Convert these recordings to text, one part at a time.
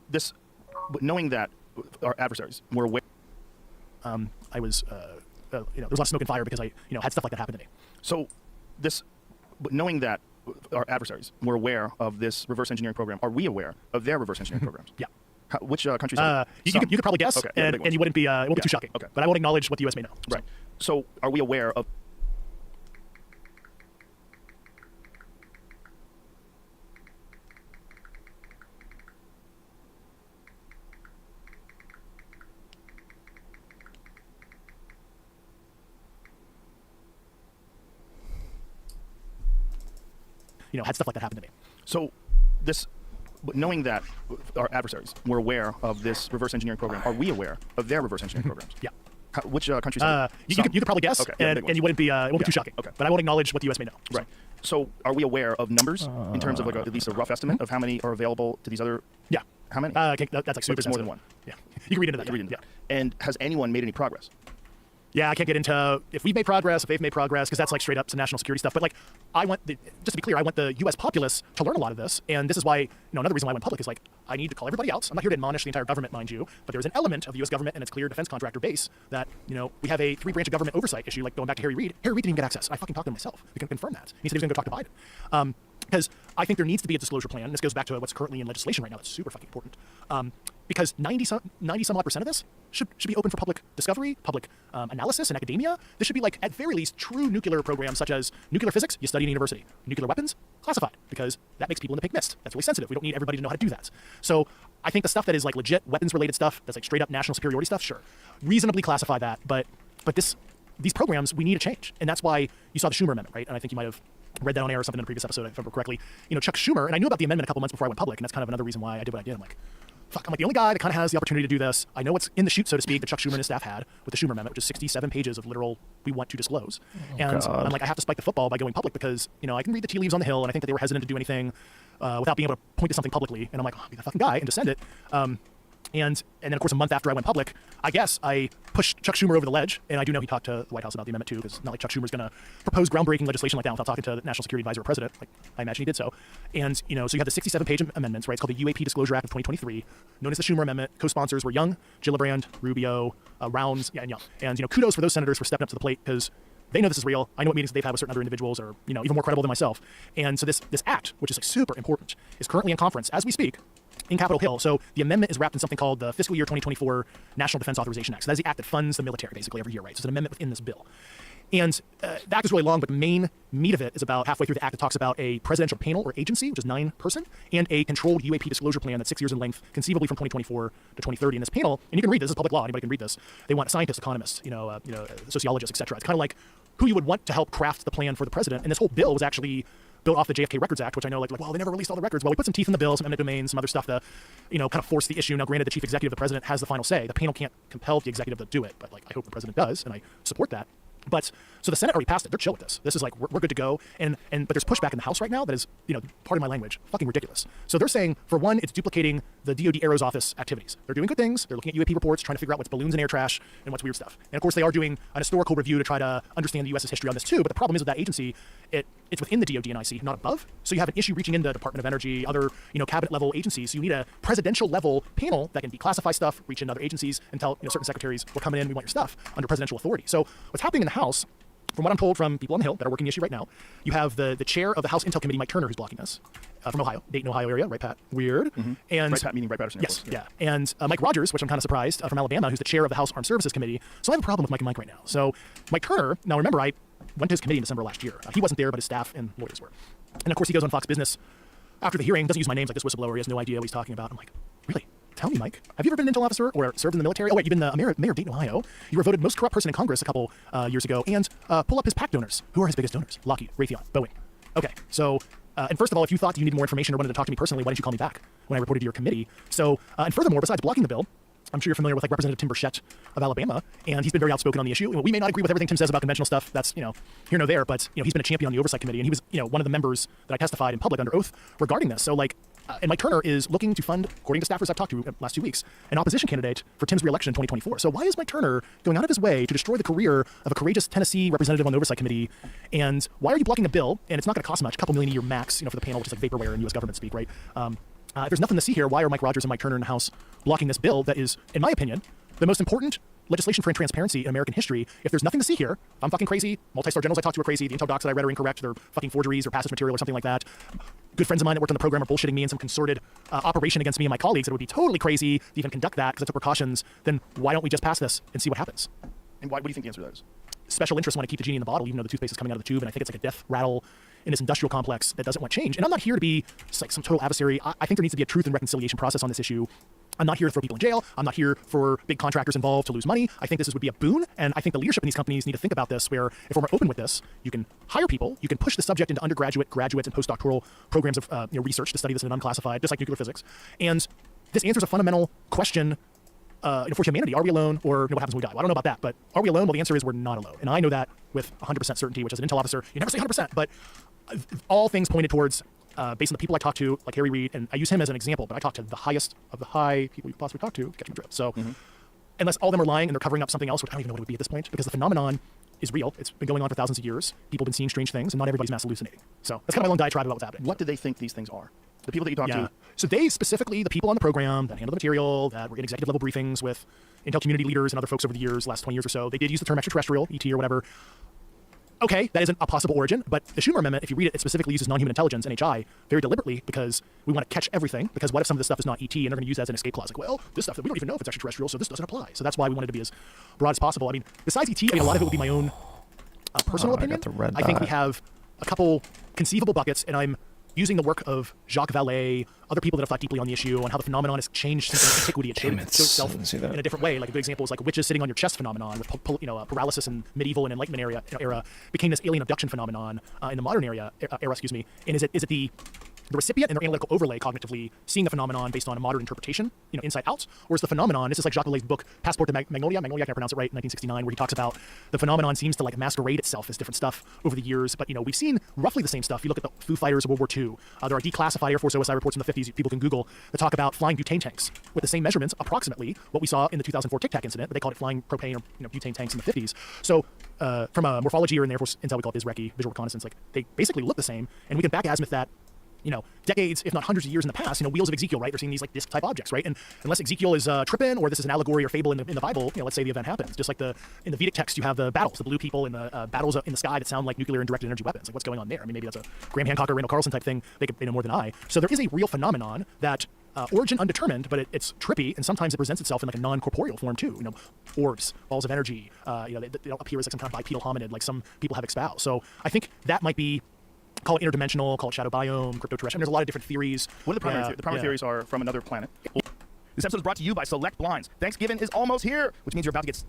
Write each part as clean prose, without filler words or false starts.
this, knowing that our adversaries were aware, I was, there was a lot of smoke and fire because I, had stuff like that happen to me. So this, knowing that our adversaries were aware of this reverse engineering program, are we aware of their reverse engineering programs? Yeah. Which countries? You could probably guess, okay, and you wouldn't be, it won't be too shocking. Okay. But I won't acknowledge what the U.S. may know. Right. So are we aware of? Had stuff like that happen to me. So this, knowing that our adversaries were aware of this reverse engineering program, are we aware of their reverse engineering programs? Yeah. Which countries? You could probably guess, okay, and you wouldn't be, it won't be too shocking. Okay. But I won't acknowledge what the U.S. may know. Right. So are we aware of numbers in terms of at least a rough estimate of how many are available to these other? Yeah. How many? That's like super There's more than one. Yeah. You can read into that. Yeah. And has anyone made any progress? Yeah, I can't get into if we've made progress, if they've made progress, because that's like straight up some national security stuff. But just to be clear, I want the U.S. populace to learn a lot of this, and this is why, another reason why I went public is I need to call everybody out. I'm not here to admonish the entire government, mind you, but there's an element of the U.S. government and its clear defense contractor base that, we have a three-branch of government oversight issue, like going back to Harry Reid. Harry Reid didn't even get access. I fucking talked to him myself. We can confirm that. He said he was going to go talk to Biden. Because I think there needs to be a disclosure plan. And this goes back to what's currently in legislation right now. That's super fucking important. Because 90 some odd percent of this should be open for public discovery, public analysis, and academia. This should be at very least true nuclear programs such as nuclear physics, you study in university. Nuclear weapons, classified, because that makes people in the pink mist. That's really sensitive. We don't need everybody to know how to do that. So I think the stuff that is legit weapons-related stuff, that's straight up national superiority stuff, sure. Reasonably classify that, but these programs, we need to change. And that's why you saw the Schumer amendment, right? And I think you might have read that on air or something in a previous episode, if I remember correctly. Chuck Schumer, and I knew about the amendment a couple months before I went public, and that's kind of another reason why I did what I did. I'm the only guy that kind of has the opportunity to do this. I know what's in the chute, so to speak, that Chuck Schumer and his staff had with the Schumer amendment, which is 67 pages of literal, we want to disclose. And I'm I have to spike the football by going public because, I can read the tea leaves on the Hill, and I think that they were hesitant to do anything without being able to point to something publicly. And I'm I'll be the fucking guy and defend it. And then, of course, a month after I went public, I guess I pushed Chuck Schumer over the ledge. And I do know he talked to the White House about the amendment, too, because not like Chuck Schumer's going to propose groundbreaking legislation like that without talking to the National Security Advisor or President. I imagine he did so. And, so you have the 67-page amendments, right? It's called the UAP Disclosure Act of 2023, known as the Schumer Amendment. Co-sponsors were Young, Gillibrand, Rubio, Rounds, and Young. And, kudos for those senators for stepping up to the plate because they know this is real. I know what meetings they've had with certain other individuals are, even more credible than myself. And so this act, which is super important, is currently in conference as we speak in Capitol Hill. So the amendment is wrapped in something called the Fiscal Year 2024 National Defense Authorization Act. So that's the act that funds the military basically every year, right? So it's an amendment within this bill. And the act is really long, but the main meat of it is about halfway through the act. It talks about a presidential panel or agency, which is 9-person, and a controlled UAP disclosure plan that's 6 years in length, conceivably from 2024 to 2030. In this panel, and you can read this is public law, anybody can read this. They want scientists, economists, sociologists, etc. It's kind of like who you would want to help craft the plan for the president. And this whole bill was actually built off the JFK Records Act, which I know well, they never released all the records. Well, we put some teeth in the bill, some eminent domain, some other stuff to, kind of force the issue. Now, granted, the chief executive, the president, has the final say. The panel can't compel the executive to do it, but I hope the president does, and I support that. But so the Senate already passed it. They're chill with this. This is we're good to go. But there's pushback in the House right now that is, pardon my language, fucking ridiculous. So they're saying, for one, it's duplicating the DoD Aero's office activities. They're doing good things. They're looking at UAP reports, trying to figure out what's balloons and air trash and what's weird stuff. And of course, they are doing an historical review to try to understand the U.S.'s history on this too. But the problem is with that agency, it's within the DoD and IC, not above. So you have an issue reaching into Department of Energy, other cabinet level agencies. So you need a presidential level panel that can declassify stuff, reach into other agencies, and tell certain secretaries, we're coming in, we want your stuff under presidential authority. So what's happening in the House, from what I'm told from people on the Hill that are working the issue right now, you have the chair of the House Intel Committee, Mike Turner, who's blocking this, from Ohio, Dayton, Ohio area, right, Pat? Weird. Mm-hmm. And right, Pat, meaning Wright Patterson. Yes, yeah. And Mike Rogers, which I'm kind of surprised, from Alabama, who's the chair of the House Armed Services Committee. So I have a problem with Mike and Mike right now. So Mike Turner, now remember, I went to his committee in December last year. He wasn't there, but his staff and lawyers were. And of course, he goes on Fox Business after the hearing, doesn't use my names like this whistleblower. He has no idea what he's talking about. I'm really? Tell me, Mike, have you ever been an intel officer or served in the military? Oh, wait, you've been the mayor of Dayton, Ohio. You were voted most corrupt person in Congress a couple years ago. And pull up his PAC donors. Who are his biggest donors? Lockheed, Raytheon, Boeing. Okay, so, and first of all, if you thought you needed more information or wanted to talk to me personally, why didn't you call me back when I reported to your committee? So, and furthermore, besides blocking the bill, I'm sure you're familiar with Representative Tim Burchett of Alabama, and he's been very outspoken on the issue. We may not agree with everything Tim says about conventional stuff. That's, here nor there, but, he's been a champion on the Oversight Committee, and he was, one of the members that I testified in public under oath regarding this. So, and Mike Turner is looking to fund, according to staffers I've talked to the last 2 weeks, an opposition candidate for Tim's re-election in 2024. So why is Mike Turner going out of his way to destroy the career of a courageous Tennessee representative on the Oversight Committee? And why are you blocking a bill? And it's not going to cost much, a couple million a year max, for the panel, which is like vaporware in U.S. government speak, right? If there's nothing to see here, why are Mike Rogers and Mike Turner in the House blocking this bill that is, in my opinion, the most important legislation for transparency in American history? If there's nothing to see here, if I'm fucking crazy, multi-star generals I talked to are crazy, the intel docs that I read are incorrect, they're fucking forgeries or passage material or something like that. Good friends of mine that worked on the program are bullshitting me in some concerted operation against me and my colleagues that it would be totally crazy to even conduct that because I took precautions. Then why don't we just pass this and see what happens? And what do you think the answer to that is? Special interests want to keep the genie in the bottle, even though the toothpaste is coming out of the tube, and I think it's like a death rattle in this industrial complex that doesn't want change. And I'm not here to be like some total adversary. I think there needs to be a truth and reconciliation process on this issue. I'm not here to throw people in jail. I'm not here for big contractors involved to lose money. I think this would be a boon, and I think the leadership in these companies need to think about this, where if we're more open with this, you can hire people, you can push the subject into undergraduate, graduate, and postdoctoral programs of research to study this in an unclassified, just like nuclear physics. And this answers a fundamental question for humanity. Are we alone, or what happens when we die? Well, I don't know about that, but are we alone? Well, the answer is we're not alone. And I know that with 100% certainty, which as an intel officer, you never say 100%, but all things pointed towards, based on the people I talk to, like Harry Reid, and I use him as an example, but I talk to the highest of the high people you could possibly talk to catch my drift. So unless all of them are lying and they're covering up something else, which I don't even know what it would be at this point, because the phenomenon is real. It's been going on for thousands of years. People have been seeing strange things, and not everybody's mass hallucinating. So that's kind of my long diatribe about what's happening. What do they think these things are? The people that you talk to? So they specifically, the people on the program that handle the material, that were in executive level briefings with intel community leaders and other folks over the years, last 20 years or so, they did use the term extraterrestrial, ET or whatever. Okay, that isn't a possible origin, but the Schumer Amendment, if you read it, it specifically uses non-human intelligence, NHI, very deliberately, because we want to catch everything, because what if some of this stuff is not ET, and they're going to use that as an escape clause? Like, well, this stuff that we don't even know if it's extraterrestrial, so this doesn't apply. So that's why we wanted to be as broad as possible. I mean, besides ET, I mean, a lot of it would be my own personal opinion. I think we have a couple conceivable buckets, and I'm using the work of Jacques Vallée, other people that have thought deeply on the issue, on how the phenomenon has changed since antiquity. It showed itself in a different way. Like a good example is like witches sitting on your chest phenomenon, with paralysis in medieval and Enlightenment era became this alien abduction phenomenon in the modern era. And is it the recipient and their analytical overlay cognitively seeing the phenomenon based on a modern interpretation, inside out? Or is the phenomenon, this is like Jacques Vallée's book, Passport to Magnolia, I can't pronounce it right, 1969, where he talks about the phenomenon seems to like masquerade itself as different stuff over the years, but we've seen roughly the same stuff. You look at the Foo Fighters of World War II, there are declassified Air Force OSI reports in the 50s, people can Google, that talk about flying butane tanks with the same measurements, approximately, what we saw in the 2004 Tic Tac incident, but they called it flying propane or butane tanks in the 50s. So from a morphology or in the Air Force intel, we call it BizRecce, visual reconnaissance, like they basically look the same, and we can back-azimuth that decades, if not hundreds of years in the past, wheels of Ezekiel, right? They're seeing these like disc type objects, right? And unless Ezekiel is tripping, or this is an allegory or fable in the Bible, let's say the event happens. Just like in the Vedic text, you have the battles, the blue people in the battles in the sky that sound like nuclear and directed energy weapons. Like what's going on there? I mean, maybe that's a Graham Hancock or Randall Carlson type thing. They know more than I. So there is a real phenomenon that origin undetermined, but it's trippy, and sometimes it presents itself in like a non-corporeal form too. Orbs, balls of energy. They don't appear as like some kind of bipedal hominid, like some people have espoused. So I think that might be. Call it interdimensional, call it shadow biome, crypto-terrestrial. There's a lot of different theories. What are the primary theories? The primary theories are from another planet. This episode is brought to you by Select Blinds. Thanksgiving is almost here, which means you're about to get...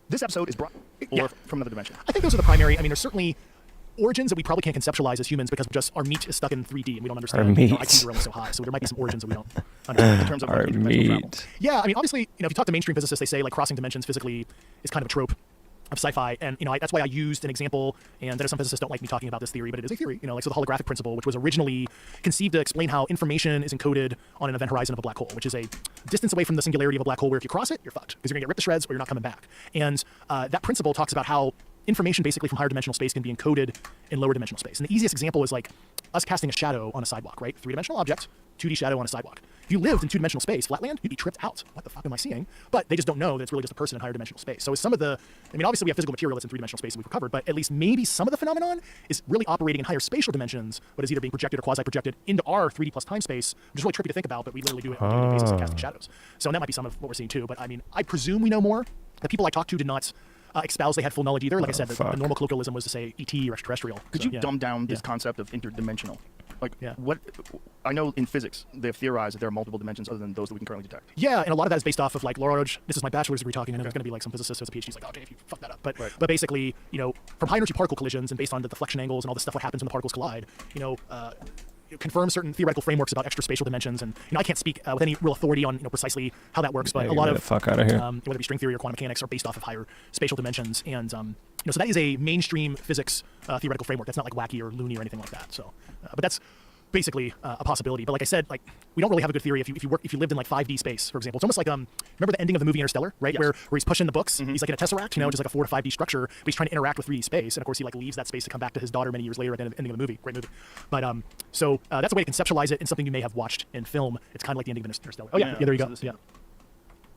This episode is brought... Or from another dimension. I think those are the primary... I mean, there's certainly origins that we probably can't conceptualize as humans because just our meat is stuck in 3D and we don't understand. Our meat. IQs are only so high, so there might be some origins that we don't understand in terms of our meat. Yeah, I mean, obviously, if you talk to mainstream physicists, they say like crossing dimensions physically is kind of a trope of sci-fi, and that's why I used an example, and that some physicists don't like me talking about this theory, but it is a theory, so the holographic principle, which was originally conceived to explain how information is encoded on an event horizon of a black hole, which is a distance away from the singularity of a black hole where if you cross it, you're fucked, because you're gonna get ripped to shreds or you're not coming back. And that principle talks about how information basically from higher dimensional space can be encoded in lower dimensional space. And the easiest example is like us casting a shadow on a sidewalk, right? 3-dimensional object, 2D shadow on a sidewalk. If you lived in 2-dimensional space, flatland, you'd be tripped out. What the fuck am I seeing? But they just don't know that it's really just a person in higher dimensional space. So some of the, obviously we have physical material that's in 3-dimensional space and we've recovered, but at least maybe some of the phenomenon is really operating in higher spatial dimensions, but is either being projected or quasi-projected into our 3D plus time space, which is really trippy to think about, but we literally do it on a daily basis of casting shadows. So that might be some of what we're seeing too, but I presume we know more. The people I talked to did not espouse they had full knowledge either. Like I said, the normal colloquialism was to say ET or extraterrestrial. Could you dumb down this concept of interdimensional? What I know in physics, they've theorized that there are multiple dimensions other than those that we can currently detect. Yeah, and a lot of that is based off of like Laura Roach. This is my bachelor's degree talking, and there's going to be like some physicist who has a PhD like, oh, Dave, you fucked that up. But basically, from high energy particle collisions and based on the deflection angles and all the stuff what happens when the particles collide, confirm certain theoretical frameworks about extraspatial dimensions, and I can't speak with any real authority on precisely how that works, but a lot of the fuck out of here. Whether it be string theory or quantum mechanics are based off of higher spatial dimensions, and so that is a mainstream physics theoretical framework. That's not like wacky or loony or anything like that. So, but that's basically a possibility. But like I said, like we don't really have a good theory if you lived in like 5D space, for example. It's almost like remember the ending of the movie Interstellar, right? Yes. where he's pushing the books. He's like in a tesseract, just like a 4 to 5D structure. But he's trying to interact with 3D space, and of course he like leaves that space to come back to his daughter many years later at the ending of the movie. Great movie. But so that's a way to conceptualize it in something you may have watched in film. It's kind of like the ending of Interstellar. Oh yeah, there you go. Yeah.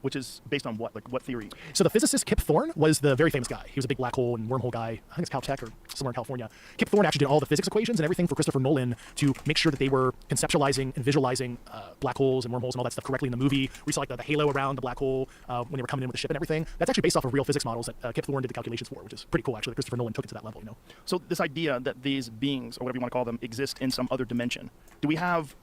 Which is based on what? Like what theory? So the physicist Kip Thorne was the very famous guy. He was a big black hole and wormhole guy. I think it's Caltech or somewhere in California. Kip Thorne actually did all the physics equations and everything for Christopher Nolan to make sure that they were conceptualizing and visualizing black holes and wormholes and all that stuff correctly in the movie. We saw like the halo around the black hole when they were coming in with the ship and everything. That's actually based off of real physics models that Kip Thorne did the calculations for, which is pretty cool actually. That Christopher Nolan took it to that level, So this idea that these beings, or whatever you want to call them, exist in some other dimension. Do we have?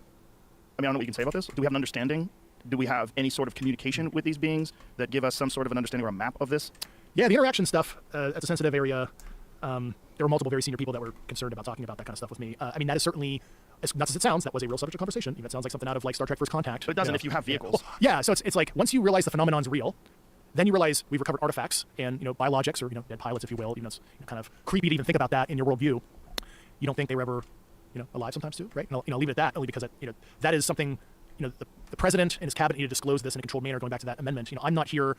I don't know what you can say about this. Do we have an understanding? Do we have any sort of communication with these beings that give us some sort of an understanding or a map of this? Yeah, the interaction stuff, that's a sensitive area. There were multiple very senior people that were concerned about talking about that kind of stuff with me. That is certainly, as nuts as it sounds, that was a real subject of conversation. Even it sounds like something out of like Star Trek First Contact. But it doesn't if you have vehicles. Well, yeah, so it's like once you realize the phenomenon's real, then you realize we've recovered artifacts and biologics or dead pilots, if you will. It's kind of creepy to even think about that in your worldview. You don't think they were ever alive sometimes too, right? And I'll leave it at that only because that is something. The president and his cabinet need to disclose this in a controlled manner. Going back to that amendment, I'm not here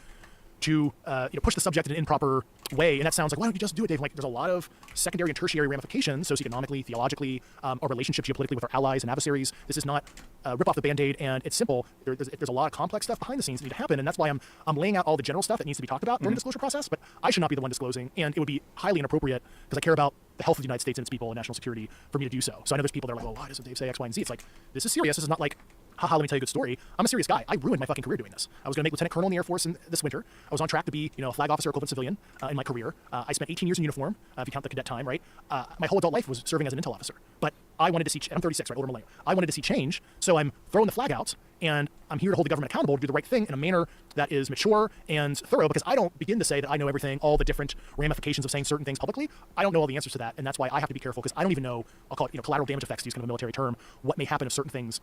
to push the subject in an improper way. And that sounds like, why don't you just do it, Dave? Like, there's a lot of secondary and tertiary ramifications, socioeconomically, theologically, our relationship geopolitically with our allies and adversaries. This is not rip off the Band-Aid and it's simple. There's a lot of complex stuff behind the scenes that need to happen, and that's why I'm laying out all the general stuff that needs to be talked about during the disclosure process. But I should not be the one disclosing, and it would be highly inappropriate because I care about the health of the United States and its people and national security for me to do so. So I know there's people that are like, well, why doesn't Dave say X, Y, and Z? It's like, this is serious. This is not like, haha, let me tell you a good story. I'm a serious guy. I ruined my fucking career doing this. I was going to make lieutenant colonel in the Air Force this winter. I was on track to be, a flag officer equivalent civilian in my career. I spent 18 years in uniform, if you count the cadet time, right? My whole adult life was serving as an intel officer. But I wanted to see, I'm 36, right, older millennial. I wanted to see change, so I'm throwing the flag out, and I'm here to hold the government accountable to do the right thing in a manner that is mature and thorough, because I don't begin to say that I know everything, all the different ramifications of saying certain things publicly. I don't know all the answers to that, and that's why I have to be careful, because I don't even know, I'll call it, collateral damage effects, to use kind of a military term, what may happen if certain things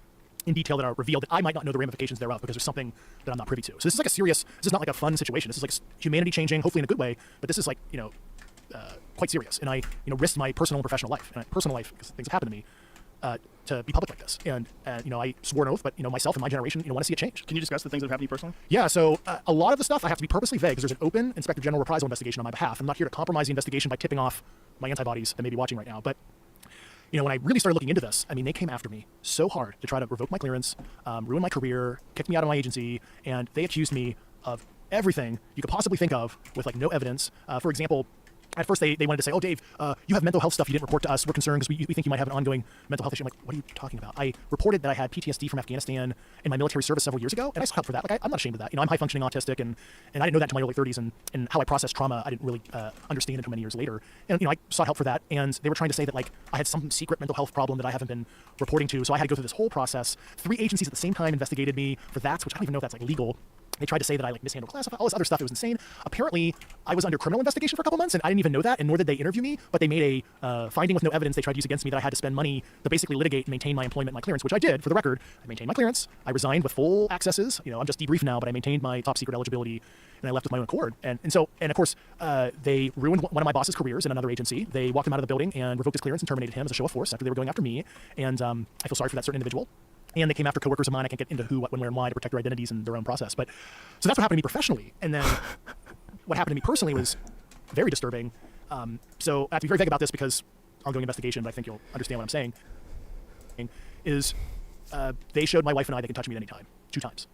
in detail that are revealed that I might not know the ramifications thereof because there's something that I'm not privy to. So this is like this is not like a fun situation. This is like humanity changing, hopefully in a good way, but this is like, quite serious. And I, risked my personal and professional life, because things have happened to me, to be public like this. And I swore an oath, but, myself and my generation, want to see it change. Can you discuss the things that have happened to you personally? Yeah, so a lot of the stuff I have to be purposely vague because there's an open Inspector General reprisal investigation on my behalf. I'm not here to compromise the investigation by tipping off my antibodies that may be watching right now, but when I really started looking into this, they came after me so hard to try to revoke my clearance, ruin my career, kick me out of my agency, and they accused me of everything you could possibly think of with no evidence. For example, at first they wanted to say, oh, Dave, you have mental health stuff you didn't report to us. We're concerned because we think you might have an ongoing mental health issue. I'm like, what are you talking about? I reported that I had PTSD from Afghanistan in my military service several years ago, and I sought help for that. Like, I'm not ashamed of that. I'm high-functioning autistic, and I didn't know that until my early 30s, and how I processed trauma, I didn't really understand until many years later. And, I sought help for that, and they were trying to say that, I had some secret mental health problem that I haven't been reporting to, so I had to go through this whole process. 3 agencies at the same time investigated me for that, which I don't even know if that's, legal. They tried to say that I mishandled classified, all this other stuff. It was insane. Apparently, I was under criminal investigation for a couple months, and I didn't even know that, and nor did they interview me, but they made a finding with no evidence they tried to use against me that I had to spend money to basically litigate and maintain my employment and my clearance, which I did, for the record. I maintained my clearance. I resigned with full accesses. I'm just debriefed now, but I maintained my top secret eligibility, and I left with my own accord. And of course, they ruined one of my boss's careers in another agency. They walked him out of the building and revoked his clearance and terminated him as a show of force after they were going after me. And I feel sorry for that certain individual. And they came after coworkers of mine. I can't get into who, what, when, where, and why to protect their identities and their own process. But so that's what happened to me professionally. And then what happened to me personally was very disturbing. So I have to be very vague about this because ongoing investigation, but I think you'll understand what I'm saying, is they showed my wife and I they can touch me at any time, 2 times.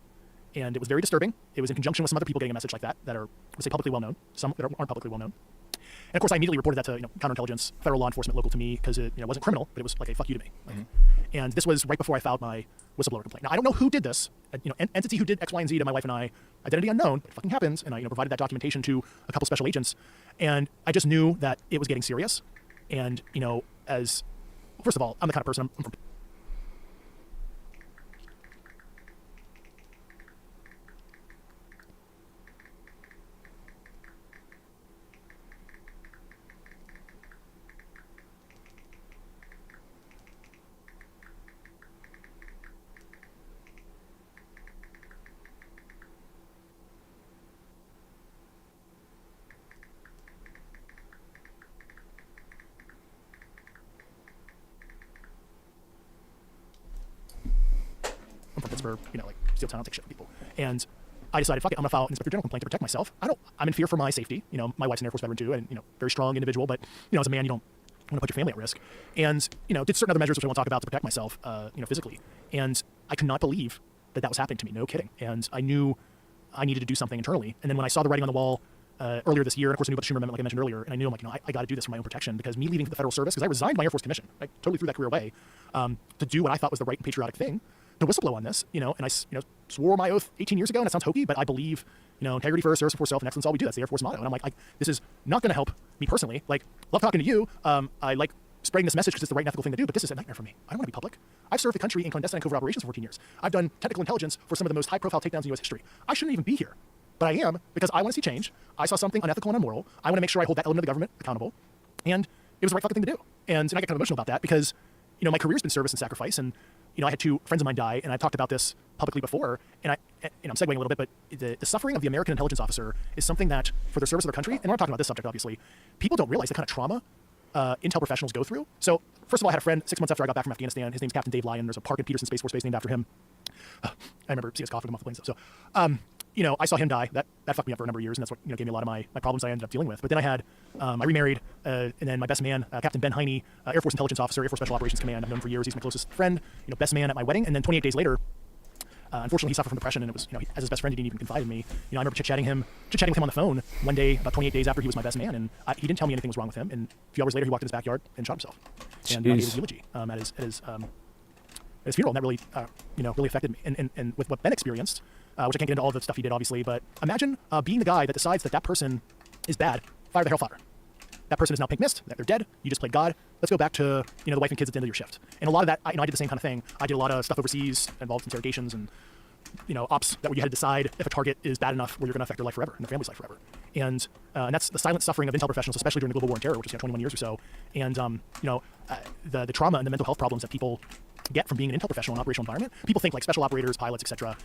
And it was very disturbing. It was in conjunction with some other people getting a message like that are, let's say, publicly well known, some that aren't publicly well known. And of course, I immediately reported that to counterintelligence, federal law enforcement local to me, because it wasn't criminal, but it was like a fuck you to me. And this was right before I filed my whistleblower complaint. Now I don't know who did this. Entity who did X, Y, and Z to my wife and I, identity unknown, but it fucking happens. And I provided that documentation to a couple special agents, and I just knew that it was getting serious. And as first of all, I'm the kind of person I'm from. for, like steal town, I'll take shit from people. And I decided, fuck it, I'm gonna file an inspector general complaint to protect myself. I'm in fear for my safety. My wife's an Air Force veteran too, and very strong individual, but as a man, you don't want to put your family at risk. And did certain other measures which I won't talk about to protect myself, physically. And I could not believe that was happening to me. No kidding. And I knew I needed to do something internally. And then when I saw the writing on the wall earlier this year, and of course I knew about the Schumer Amendment, like I mentioned earlier, and I knew I got to do this for my own protection, because me leaving the federal service, because I resigned my Air Force commission, I totally threw that career away, to do what I thought was the right and patriotic thing, to whistleblow on this, and I swore my oath 18 years ago, and it sounds hokey, but I believe, integrity first, service before self, and excellence all we do. That's the Air Force motto. And I'm like, this is not going to help me personally. Like, love talking to you. I like spreading this message because it's the right and ethical thing to do, but this is a nightmare for me. I don't want to be public. I've served the country in clandestine and covert operations for 14 years. I've done technical intelligence for some of the most high-profile takedowns in U.S. history. I shouldn't even be here, but I am, because I want to see change. I saw something unethical and immoral. I want to make sure I hold that element of the government accountable, and it was the right fucking thing to do. And I get kind of emotional about that because, my career's been service and sacrifice, and I had two friends of mine die, and I've talked about this publicly before, and I'm segueing a little bit, but the suffering of the American intelligence officer is something that, for the service of their country, and we're not talking about this subject, obviously, people don't realize the kind of trauma intel professionals go through. So, first of all, I had a friend 6 months after I got back from Afghanistan. His name's Captain Dave Lyon. There's a park in Peterson Space Force Base named after him. I remember seeing us coughing him off the plane and stuff. So, I saw him die. That fucked me up for a number of years, and that's what gave me a lot of my problems I ended up dealing with. But then I remarried, and then my best man, Captain Ben Heine, Air Force Intelligence Officer, Air Force Special Operations Command. I've known him for years. He's my closest friend, best man at my wedding. And then 28 days later, unfortunately, he suffered from depression, and it was, as his best friend, he didn't even confide in me. I remember chit-chatting with him on the phone one day, about 28 days after he was my best man, and he didn't tell me anything was wrong with him. And a few hours later, he walked in his backyard and shot himself. And he gave his eulogy at his funeral, and that really, really affected me. And with what Ben experienced, which I can't get into all the stuff he did, obviously, but imagine being the guy that decides that person is bad, fire the hellfire. That person is now pink mist, they're dead, you just played God. Let's go back to, the wife and kids at the end of your shift. And a lot of that, I did the same kind of thing. I did a lot of stuff overseas, involved interrogations and, ops that where you had to decide if a target is bad enough where you're going to affect their life forever and their family's life forever. And that's the silent suffering of intel professionals, especially during the global war on terror, which was 21 years or so. And, the trauma and the mental health problems that people get from being an intel professional in an operational environment. People think like special operators, pilots, etc.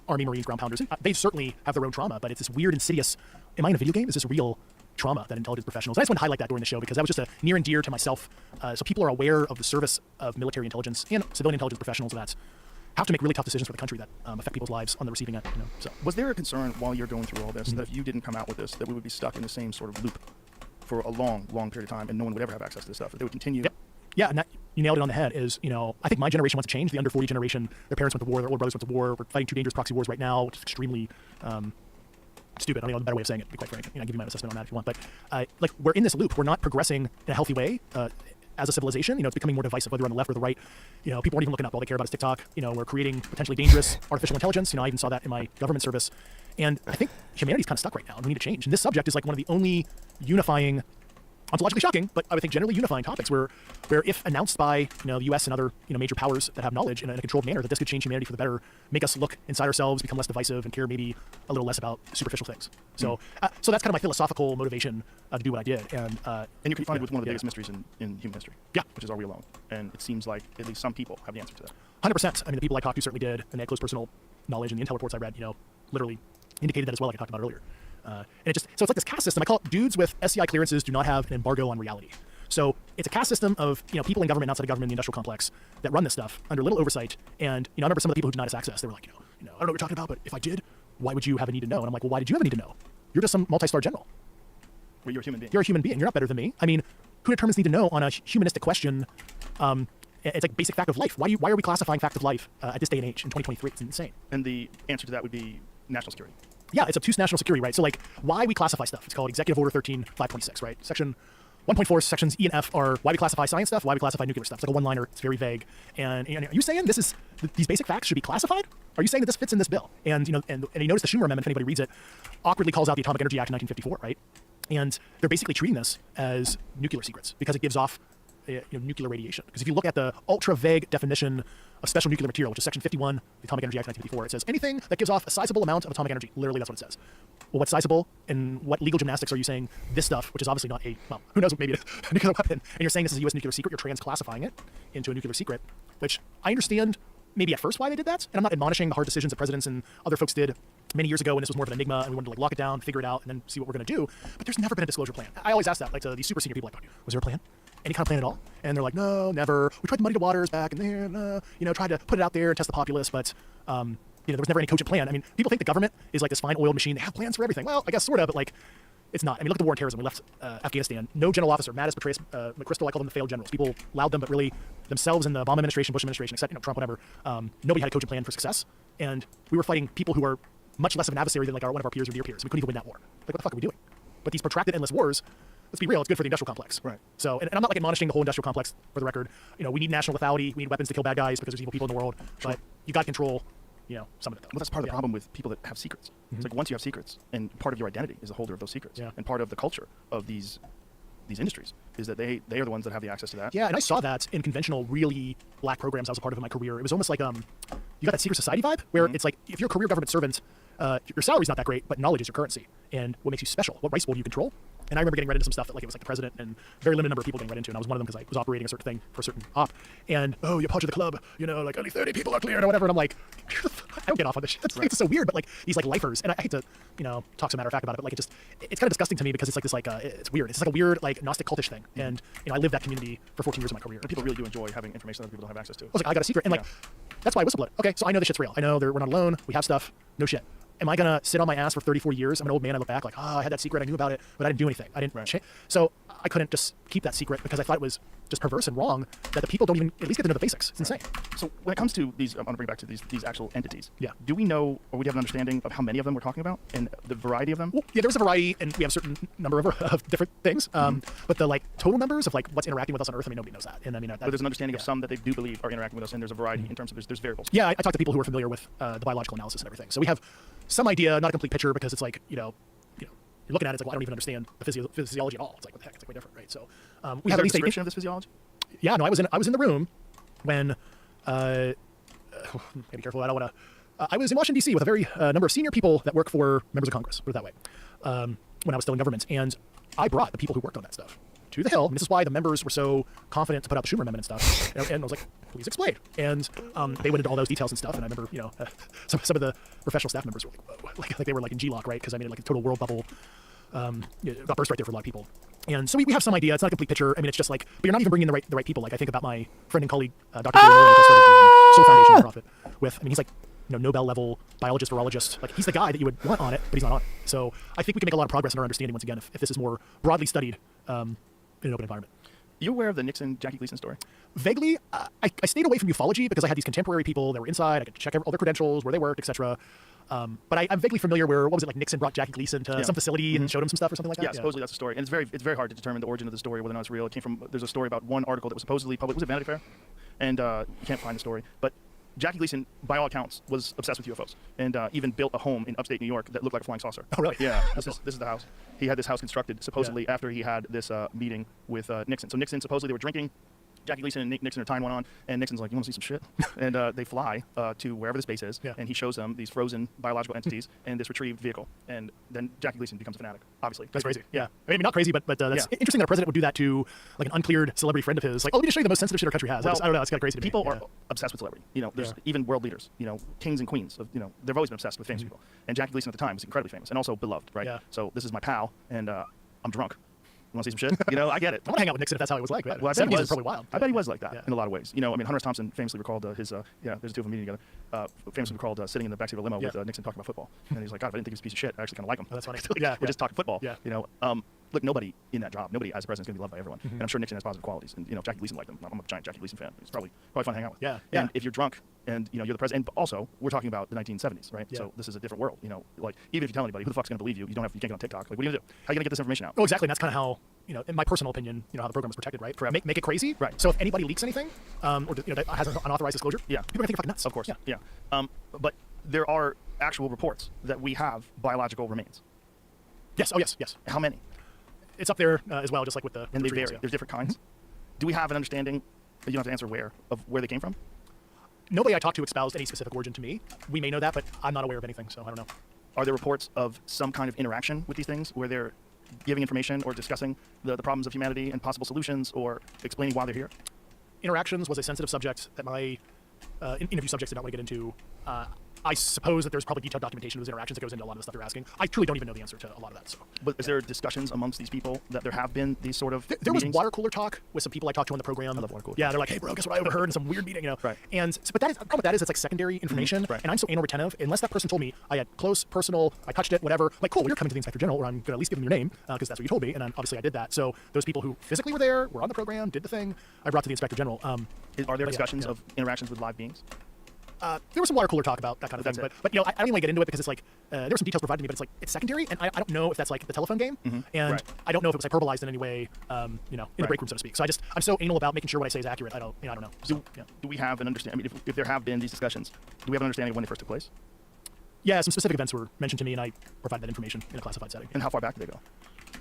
Army, Marines, ground pounders. They certainly have their own trauma, but it's this weird, insidious. Am I in a video game? Is this real trauma that intelligence professionals? And I just want to highlight that during the show because that was just a near and dear to myself. So people are aware of the service of military intelligence and civilian intelligence professionals that have to make really tough decisions for the country that affect people's lives on the receiving end. So was there a concern while you're going through all this that if you didn't come out with this, that we would be stuck in the same sort of loop for a long, long period of time, and no one would ever have access to this stuff? That they would continue. Yep. Yeah, and that, you nailed it on the head. I think my generation wants to change. The under 40 generation, their parents went to war, their older brothers went to war. We're fighting two dangerous proxy wars right now, which is extremely stupid. I don't know a better way of saying it, to be quite frank. I'll give you my assessment on that if you want. But we're in this loop. We're not progressing in a healthy way as a civilization. It's becoming more divisive, whether you're on the left or the right. People aren't even looking up. All they care about is TikTok. We're creating potentially dangerous artificial intelligence. I even saw that in my government service. And I think humanity's kind of stuck right now, and we need to change. And this subject is like one of the only unifying, ontologically shocking, but I would think generally unifying topics where if announced by the U.S. and other major powers that have knowledge in a controlled manner that this could change humanity for the better, make us look inside ourselves, become less divisive, and care maybe a little less about superficial things. So so that's kind of my philosophical motivation to do what I did. And you're confronted with one of the biggest mysteries in human history. Yeah. Which is, are we alone? And it seems like at least some people have the answer to that. 100%. I mean, the people I talked to certainly did, and they had close personal knowledge, and the intel reports I read, literally indicated that as well, like I talked about earlier. And so it's like this caste system. I call it dudes with SCI clearances do not have an embargo on reality. So it's a caste system of people in government, outside of government, in the industrial complex that run this stuff under little oversight. And I remember some of the people who denied us access. They were like, I don't know what you're talking about, but if I did, why would you have a need to know? And I'm like, well, why did you have a need to know? You're just some multi-star general. Well, you're a human being. You're a human being. You're not better than me. I mean, who determines need to know on a humanistic question? It's like basic fact of life. Why are we classifying fact of life at this day and age in 2023? It's insane. And the answer to that would be national security. Yeah, it's obtuse national security, right? So like why we classify stuff. It's called Executive Order 13526, right? Section 1.4, sections E and F are why we classify science stuff, why we classify nuclear stuff. It's like a one-liner. It's very vague. And are you saying these basic facts should be classified? Are you saying that this fits in this bill? And you notice the Schumer Amendment, if anybody reads it, awkwardly calls out the Atomic Energy Act of 1954, right? And they're basically treating this as nuclear secrets because it gives off nuclear radiation. Because if you look at the ultra vague definition of special nuclear material, which is Section 51 of the Atomic Energy Act of 1954, it says anything that gives off a sizable amount of atomic energy. Literally, that's what it says. Well, what's sizable, and what legal gymnastics are you saying this stuff, which is obviously not who knows, maybe a nuclear weapon, and you're saying this is a U.S. nuclear secret, you're trans-classifying it into a nuclear secret, which I understand maybe at first why they did that, and I'm not admonishing the hard decisions that presidents and other folks did many years ago when this was more of an enigma and we wanted to lock it down, figure it out, and then see what we're going to do. But there's never been a disclosure plan. I always ask that, to these super senior people, was there a plan? any kind of plan at all? And they're like, no, never. We tried to muddy the waters back and there, tried to put it out there and test the populace, but there was never any cogent plan. I mean, people think the government is like this fine-oiled machine. They have plans for everything. Well, I guess sort of, but like, it's not. I mean, look at the war on terrorism. We left Afghanistan. No general officer, Mattis, Petraeus, McChrystal, I call them the failed generals. People allowed them, but really themselves in the Obama administration, Bush administration, except Trump, whatever. Nobody had a cogent plan for success, and we were fighting people who were much less of an adversary than like one of our peers or dear peers. We couldn't even win that war. Like, what the fuck are we doing? But these protracted, endless wars. Let's be real. It's good for the industrial complex. Right. So, and I'm not like admonishing the whole industrial complex for the record. We need national lethality. We need weapons to kill bad guys because there's evil people in the world. Sure. But you got to control, some of it. Though. Well, that's part of the problem with people that have secrets. It's like once you have secrets, and part of your identity is the holder of those secrets, and part of the culture of these industries is that they are the ones that have the access to that. Yeah, and I saw that in conventional, really black programs I was a part of in my career. It was almost like you got that secret society vibe where it's like if you're a career government servant, your salary's not that great, but knowledge is your currency. And what makes you special? What rice bowl do you control? And I remember getting read into some stuff that like it was like the president and very limited number of people getting read into, and I was one of them because I was operating a certain thing for a certain op. And you're part of the club, like only 30 people are cleared or whatever. And I'm like, I don't get off on this shit. It's so weird, but like these like lifers, and I hate to talk so matter of fact about it, but like it's kind of disgusting to me because it's like this it's weird. It's like a weird like Gnostic cultish thing, and I lived that community for 14 years of my career. And people really do enjoy having information that other people don't have access to. I was like, I got a secret, and like that's why I whistleblowed. Okay, so I know this shit's real. I know we're not alone. We have stuff. No shit. Am I going to sit on my ass for 34 years? I'm an old man. I look back like, I had that secret. I knew about it, but I didn't do anything. I didn't So I couldn't just keep that secret because I thought it was just perverse and wrong that the people don't even at least get to know the basics. It's insane. So when it comes to these, I want to bring back to these actual entities. Yeah. Do we know, or we have an understanding of how many of them we're talking about and the variety of them? Well, yeah, there's a variety, and we have a certain number of different things. But the like total numbers of like what's interacting with us on Earth, I mean, nobody knows that. And I mean, but there's an understanding of some that they do believe are interacting with us, and there's a variety in terms of there's variables. Yeah, I talked to people who are familiar with the biological analysis and everything. So we have some idea, not a complete picture, because it's like you're looking at it, it's like, well, I don't even understand the physiology at all. It's like, what the heck? It's like way different, right? So we have a description of this physiology. Yeah, no, I was in the room when gotta be careful. I don't want to. I was in Washington D.C. with a very number of senior people that work for members of Congress. Put it that way. When I was still in government, and I brought the people who worked on that stuff to the Hill. And this is why the members were so confident to put out the Schumer amendment and stuff. And I was like, please explain. And they went into all those details and stuff. And I remember, some of the professional staff members were like, whoa, like they were like in G-Lock, right? Because I mean, like a total world bubble got burst right there for a lot of people. And so we have some idea. It's not a complete picture. I mean, it's just like, but you're not even bringing the right people. Like I think about my friend and colleague, Dr. Peter Moore, who started the Soul Foundation nonprofit with. I mean, he's like, Nobel level biologist, virologist. Like he's the guy that you would want on it, but he's not on it. So I think we can make a lot of progress in our understanding once again if this is more broadly studied in an open environment. You aware of the Nixon-Jackie Gleason story? Vaguely. I stayed away from ufology because I had these contemporary people that were inside. I could check all their credentials, where they worked, etc. But I'm vaguely familiar where, what was it, like Nixon brought Jackie Gleason to some facility and showed him some stuff or something like that? Yeah, supposedly that's the story. And it's very hard to determine the origin of the story, whether or not it's real. It came from, there's a story about one article that was supposedly published. Was it Vanity Fair? And you can't find the story. But Jackie Gleason, by all accounts, was obsessed with UFOs and even built a home in upstate New York that looked like a flying saucer. Oh, really? Yeah. This is the house. He had this house constructed supposedly after he had this meeting with Nixon. So Nixon, supposedly they were drinking. Jackie Gleason and Nixon are tying one on, and Nixon's like, you want to see some shit? And they fly to wherever this base is, and he shows them these frozen biological entities and this retrieved vehicle. And then Jackie Gleason becomes a fanatic, obviously. That's crazy. Yeah. I mean, not crazy, but that's interesting that a president would do that to like an uncleared celebrity friend of his. Like, oh, let me just show you the most sensitive shit our country has. Well, I don't know. It's kind of crazy to people me. People are obsessed with celebrity. There's even world leaders, kings and queens. They've always been obsessed with famous people. And Jackie Gleason at the time was incredibly famous and also beloved, right? Yeah. So this is my pal, and I'm drunk. You want to see some shit? I get it. I want to hang out with Nixon if that's how it was like. Man. Well, I bet he was probably wild. I bet he was like that in a lot of ways. I mean, Hunter S. Thompson famously recalled his, there's the two of them meeting together, famously recalled sitting in the backseat of a limo with Nixon talking about football. And he's like, God, if I didn't think he was a piece of shit, I actually kind of like him. Oh, that's funny. We're just talking football. Yeah. Look, nobody in that job, nobody as a president is going to be loved by everyone. And I'm sure Nixon has positive qualities. And, Jackie Gleason liked him. I'm a giant Jackie Gleason fan. It's probably fun to hang out with. Yeah. And if you're drunk and, you're the president, but also we're talking about the 1970s, right? Yeah. So this is a different world, like even if you tell anybody, who the fuck's going to believe you? You can't get on TikTok. Like, what are you going to do? How are you going to get this information out? Oh, exactly. And that's kind of how, in my personal opinion, how the program is protected, right? Correct. Make it crazy. Right. So if anybody leaks anything, or that has an unauthorized disclosure, people are going to think you're fucking nuts. Of course. Yeah. But there are actual reports that we have biological remains. Yes. Oh, yes. How many? It's up there as well, just like with the. And they vary. There's different kinds. Do we have an understanding? You don't have to answer of where they came from. Nobody I talked to espoused any specific origin to me. We may know that, but I'm not aware of anything, so I don't know. Are there reports of some kind of interaction with these things where they're giving information or discussing the problems of humanity and possible solutions or explaining why they're here? Interactions was a sensitive subject that my interview subjects did not want to get into. I suppose that there's probably detailed documentation of those interactions that goes into a lot of the stuff you're asking. I truly don't even know the answer to a lot of that. So, But is there discussions amongst these people that there have been these sort of there was meetings? water cooler talk with some people I talked to on the program. I love water cooler Yeah, talk. they're like, hey, bro, guess what I overheard in some weird meeting, Right. And but that is the problem with that is it's like secondary information, Right. and I'm so anal retentive. Unless that person told me I had close, personal, I touched it, whatever. Like, cool, well, you're coming to the Inspector General, or I'm going to at least give them your name because that's what you told me, and obviously I did that. So those people who physically were there, were on the program, did the thing, I brought to the Inspector General. Are there discussions of interactions with live beings? There was some water cooler talk about that kind of That's thing, it. but I don't even want to get into it because it's like there were some details provided to me, but it's like it's secondary, and I don't know if that's like the telephone game, and Right. I don't know if it was hyperbolized in any way, in the Right. break room, so to speak. So I'm so anal about making sure what I say is accurate. I don't know. So, yeah. Do we have an understanding? I mean, if there have been these discussions, do we have an understanding of when they first took place? Yeah, some specific events were mentioned to me, and I provided that information in a classified setting. And how far back do they go?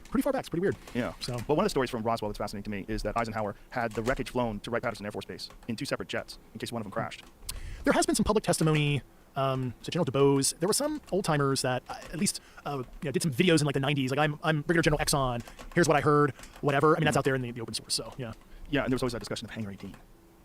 Pretty far back. It's pretty weird. Yeah. So, Well, one of the stories from Roswell that's fascinating to me is that Eisenhower had the wreckage flown to Wright-Patterson Air Force Base in 2 separate jets in case one of them crashed. there has been some public testimony. So General DuBose, there were some old timers that at least did some videos in like the 90s. Like I'm Brigadier General Exxon. Here's what I heard. Whatever. I mean, that's out there in the open source. So yeah. Yeah, and there was always that discussion of Hangar 18,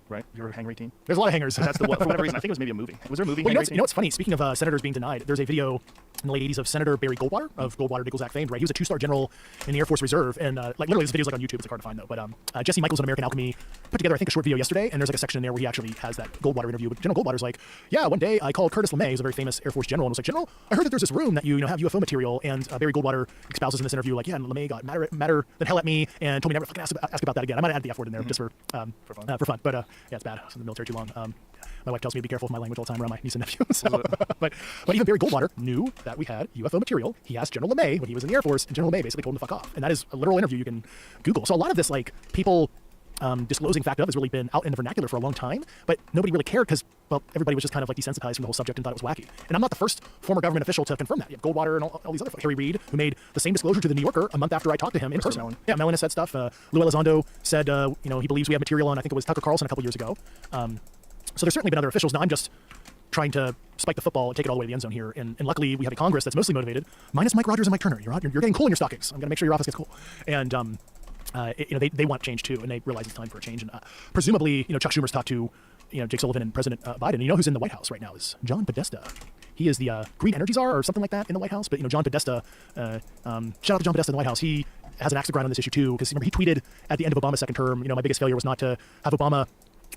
right? You heard of Hangar 18? There's a lot of hangers. That's the one. For whatever reason, I think it was maybe a movie. Was there a movie? Well, Hangar 18? you know what's funny? Speaking of senators being denied, there's a video in the late 80s of Senator Barry Goldwater of Goldwater Nichols Act fame, right? He was a 2-star general in the Air Force Reserve, and like literally this video's like on YouTube. It's like hard to find though. But Jesse Michaels at American Alchemy put together I think a short video yesterday, and there's like a section in there where he actually has that Goldwater interview. But General Goldwater's like, yeah, one day I called Curtis LeMay, who's a very famous Air Force general, and was like, General, I heard that there's this room that you have UFO material, and Barry Goldwater espouses in this interview like, yeah, and LeMay got madder than hell at me and told me never fucking ask about that again. I might have added the F word in there just for fun. But yeah, it's bad. I was in the military too long. My wife tells me to be careful with my language all the time around my niece and nephew. So, but even Barry Goldwater knew that we had UFO material. He asked General LeMay when he was in the Air Force, and General LeMay basically told him to fuck off. And that is a literal interview you can Google. So a lot of this, like, people disclosing fact of has really been out in the vernacular for a long time, but nobody really cared because, well, everybody was just kind of like desensitized from the whole subject and thought it was wacky. And I'm not the first former government official to confirm that. You have Goldwater and all these other folks. Harry Reid, who made the same disclosure to the New Yorker a month after I talked to him in person. Mellon. Yeah, Mellon has said stuff. Lou Elizondo said, he believes we have material on, I think it was Tucker Carlson a couple years ago. So there's certainly been other officials. Now I'm just trying to spike the football and take it all the way to the end zone here. And luckily we have a Congress that's mostly motivated, minus Mike Rogers and Mike Turner. You're getting cool in your stockings. I'm going to make sure your office gets cool. And they want change too, and they realize it's time for a change. And presumably, Chuck Schumer's talked to, Jake Sullivan and President Biden. You know who's in the White House right now is John Podesta. He is the green energy czar or something like that in the White House. But John Podesta, shout out to John Podesta in the White House. He has an axe to grind on this issue too, because remember he tweeted at the end of Obama's second term, my biggest failure was not to have Obama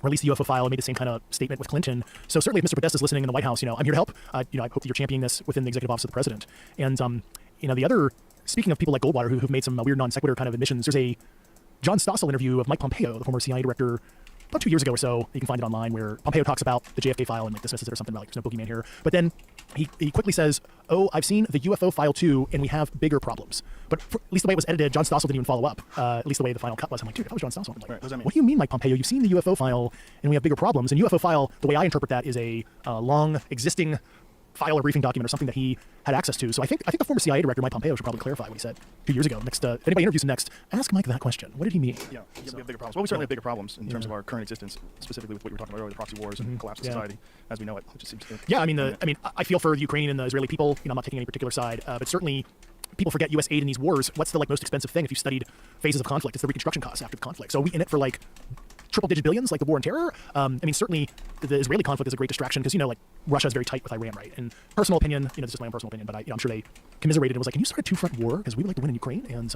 release the UFO file and made the same kind of statement with Clinton. So certainly if Mr. Podesta is listening in the White House, I'm here to help. I hope that you're championing this within the executive office of the president. And the other, speaking of people like Goldwater who've made some weird non sequitur kind of admissions, there's a John Stossel interview of Mike Pompeo, the former CIA director, about 2 years ago or so. You can find it online, where Pompeo talks about the JFK file and like dismisses it or something about like there's no boogeyman here. But then he quickly says, "Oh, I've seen the UFO file too, and we have bigger problems." But at least the way it was edited, John Stossel didn't even follow up. At least the way the final cut was. I'm like, dude, that was John Stossel. I'm like, Right, what does that mean? what do you mean, Mike Pompeo? You've seen the UFO file, and we have bigger problems. And UFO file, the way I interpret that, is a long existing file or briefing document or something that he had access to. So I think the former CIA director, Mike Pompeo, should probably clarify what he said 2 years ago. Next, if anybody interviews him next, ask Mike that question. What did he mean? Yeah, we have bigger problems. Well, we certainly have bigger problems in terms of our current existence, specifically with what you were talking about earlier, the proxy wars and collapse of society as we know it. It just seems to. Yeah, I feel for the Ukrainian and the Israeli people. I'm not taking any particular side, but certainly people forget U.S. aid in these wars. What's the most expensive thing if you studied phases of conflict? It's the reconstruction costs after the conflict. So are we in it for triple-digit billions, like the war on terror? Certainly the Israeli conflict is a great distraction because, Russia is very tight with Iran, right? And personal opinion, this is just my own personal opinion, but I'm sure they commiserated and was like, can you start a 2-front war? Because we would like to win in Ukraine, and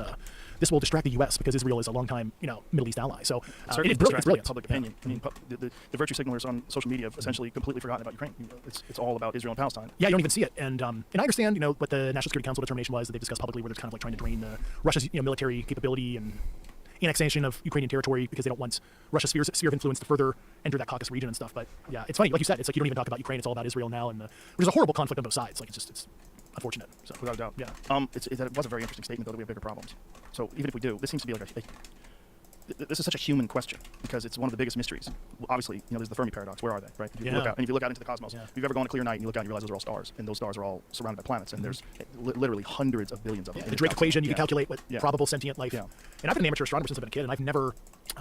this will distract the U.S. because Israel is a long-time, Middle East ally. So certainly it's brilliant. Public opinion. I mean, the virtue signalers on social media have essentially completely forgotten about Ukraine. It's all about Israel and Palestine. Yeah, you don't even see it. And I understand, what the National Security Council determination was that they've discussed publicly, where they're kind of trying to drain Russia's military capability and annexation of Ukrainian territory because they don't want Russia's sphere of influence to further enter that Caucasus region and stuff. But yeah, it's funny, like you said, it's like you don't even talk about Ukraine. It's all about Israel now, and there's a horrible conflict on both sides. Like it's unfortunate. So Without a doubt. Yeah. It was a very interesting statement, though, that we have bigger problems. So even if we do, this seems to be this is such a human question because it's one of the biggest mysteries. Well, obviously, there's the Fermi paradox. Where are they, right? If you look out into the cosmos, if you've ever gone on a clear night and you look out and you realize those are all stars, and those stars are all surrounded by planets, and there's literally hundreds of billions of them. The Drake equation, you can calculate what probable sentient life. Yeah. And I've been an amateur astronomer since I've been a kid, and I've never,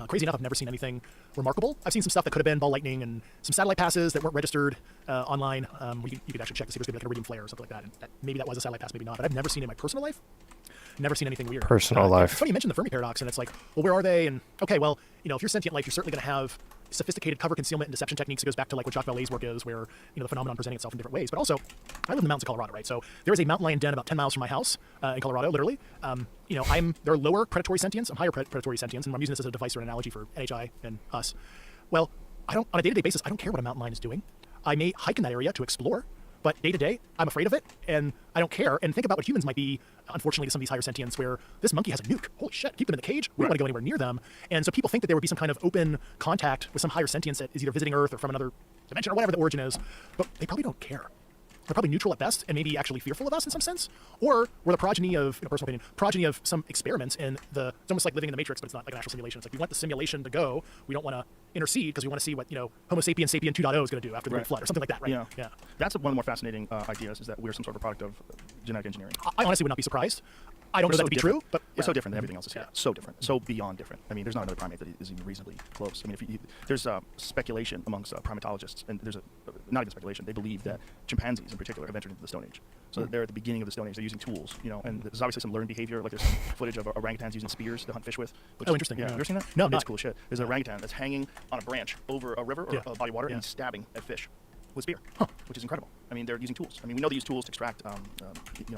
crazy enough, I've never seen anything remarkable. I've seen some stuff that could have been ball lightning and some satellite passes that weren't registered online. You could actually check to see if there's going to be like an iridium flare or something like that. And maybe that was a satellite pass, maybe not. But I've never seen in my personal life. Never seen anything weird. Personal life. It's funny you mentioned the Fermi paradox, and it's like, well, where are they? And okay, well, if you're sentient life, you're certainly going to have sophisticated cover concealment and deception techniques. It goes back to like what Jacques Vallée's work is, where the phenomenon presenting itself in different ways. But also, I live in the mountains of Colorado, right? So there is a mountain lion den about 10 miles from my house in Colorado, literally. There are lower predatory sentience, I'm higher predatory sentience, and I'm using this as a device or an analogy for NHI and us. Well, on a day-to-day basis, I don't care what a mountain lion is doing. I may hike in that area to explore, but day to day, I'm afraid of it, and I don't care. And think about what humans might be, unfortunately, to some of these higher sentients, where this monkey has a nuke. Holy shit, keep them in the cage. We don't want to go anywhere near them. And so people think that there would be some kind of open contact with some higher sentience that is either visiting Earth or from another dimension or whatever the origin is, but they probably don't care. They're probably neutral at best and maybe actually fearful of us in some sense. Or we're the progeny of, personal opinion, progeny of some experiments in it's almost like living in the Matrix, but it's not like an actual simulation. It's like we want the simulation to go. We don't want to intercede because we want to see what, Homo sapiens sapien 2.0 is going to do after the Great Flood or something like that, right? Yeah. That's one of the more fascinating ideas, is that we're some sort of a product of genetic engineering. I honestly would not be surprised. I don't know that would be true, but we're so different than everything else is here. So different, so beyond different. I mean, there's not another primate that is even reasonably close. I mean, there's speculation amongst primatologists, and there's not even speculation. They believe that chimpanzees, in particular, have entered into the Stone Age. So they're at the beginning of the Stone Age. They're using tools, and there's obviously some learned behavior. Like there's some footage of orangutans using spears to hunt fish with. Oh, interesting. Yeah, have you ever seen that? No, it's not. cool shit. There's an orangutan that's hanging on a branch over a river or a body of water, and he's stabbing at fish with spear, which is incredible. I mean, they're using tools. I mean, we know they use tools to extract,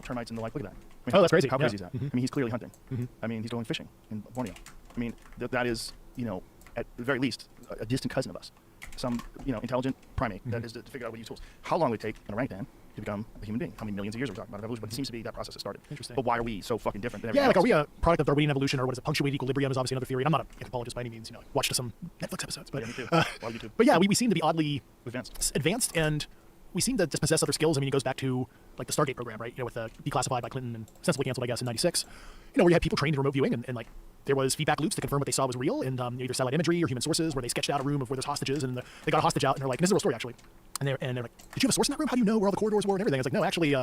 termites and the like. Look at that. I mean, that's crazy. How crazy is that? Mm-hmm. I mean, he's clearly hunting. Mm-hmm. I mean, he's going fishing in Borneo. I mean, that is, at the very least, a distant cousin of us. Some, intelligent primate that is to figure out how to use tools. How long would it take an orangutan to become a human being? How many millions of years are we talking about evolution? But it seems to be that process has started. Interesting. But why are we so fucking different than Yeah, everything like else? are we a product of Darwinian evolution, or what is it? Punctuated equilibrium is obviously another theory. And I'm not an anthropologist by any means. Watched some Netflix episodes, but Yeah, me too. A lot of YouTube. but yeah, we seem to be oddly Advanced. and we seem to just possess other skills. I mean, it goes back to like the Stargate program, right? With declassified by Clinton and sensibly canceled, I guess, in '96. Where you had people trained in remote viewing, and like there was feedback loops to confirm what they saw was real, and either satellite imagery or human sources, where they sketched out a room of where there's hostages, and they got a hostage out, and they're like, and this is a real story actually, and they're like, did you have a source in that room? How do you know where all the corridors were and everything? I was like, no, actually,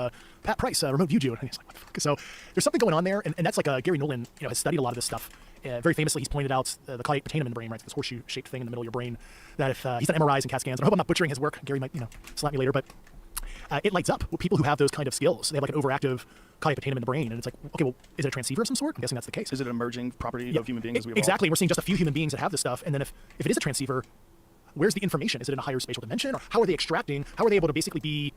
Pat Price remote viewed you, and he's like, what the fuck? So there's something going on there, and that's like Gary Nolan, has studied a lot of this stuff. Very famously, he's pointed out the caudate putamen in the brain, right? This horseshoe-shaped thing in the middle of your brain. That if he's done MRIs and CAT scans, and I hope I'm not butchering his work. Gary might, slap me later, but it lights up with people who have those kind of skills. They have like an overactive caudate putamen in the brain, and it's like, okay, well, is it a transceiver of some sort? I'm guessing that's the case. Is it an emerging property of human beings as we evolve? Exactly. We're seeing just a few human beings that have this stuff, and then if it is a transceiver, where's the information? Is it in a higher spatial dimension, or how are they extracting? How are they able to basically be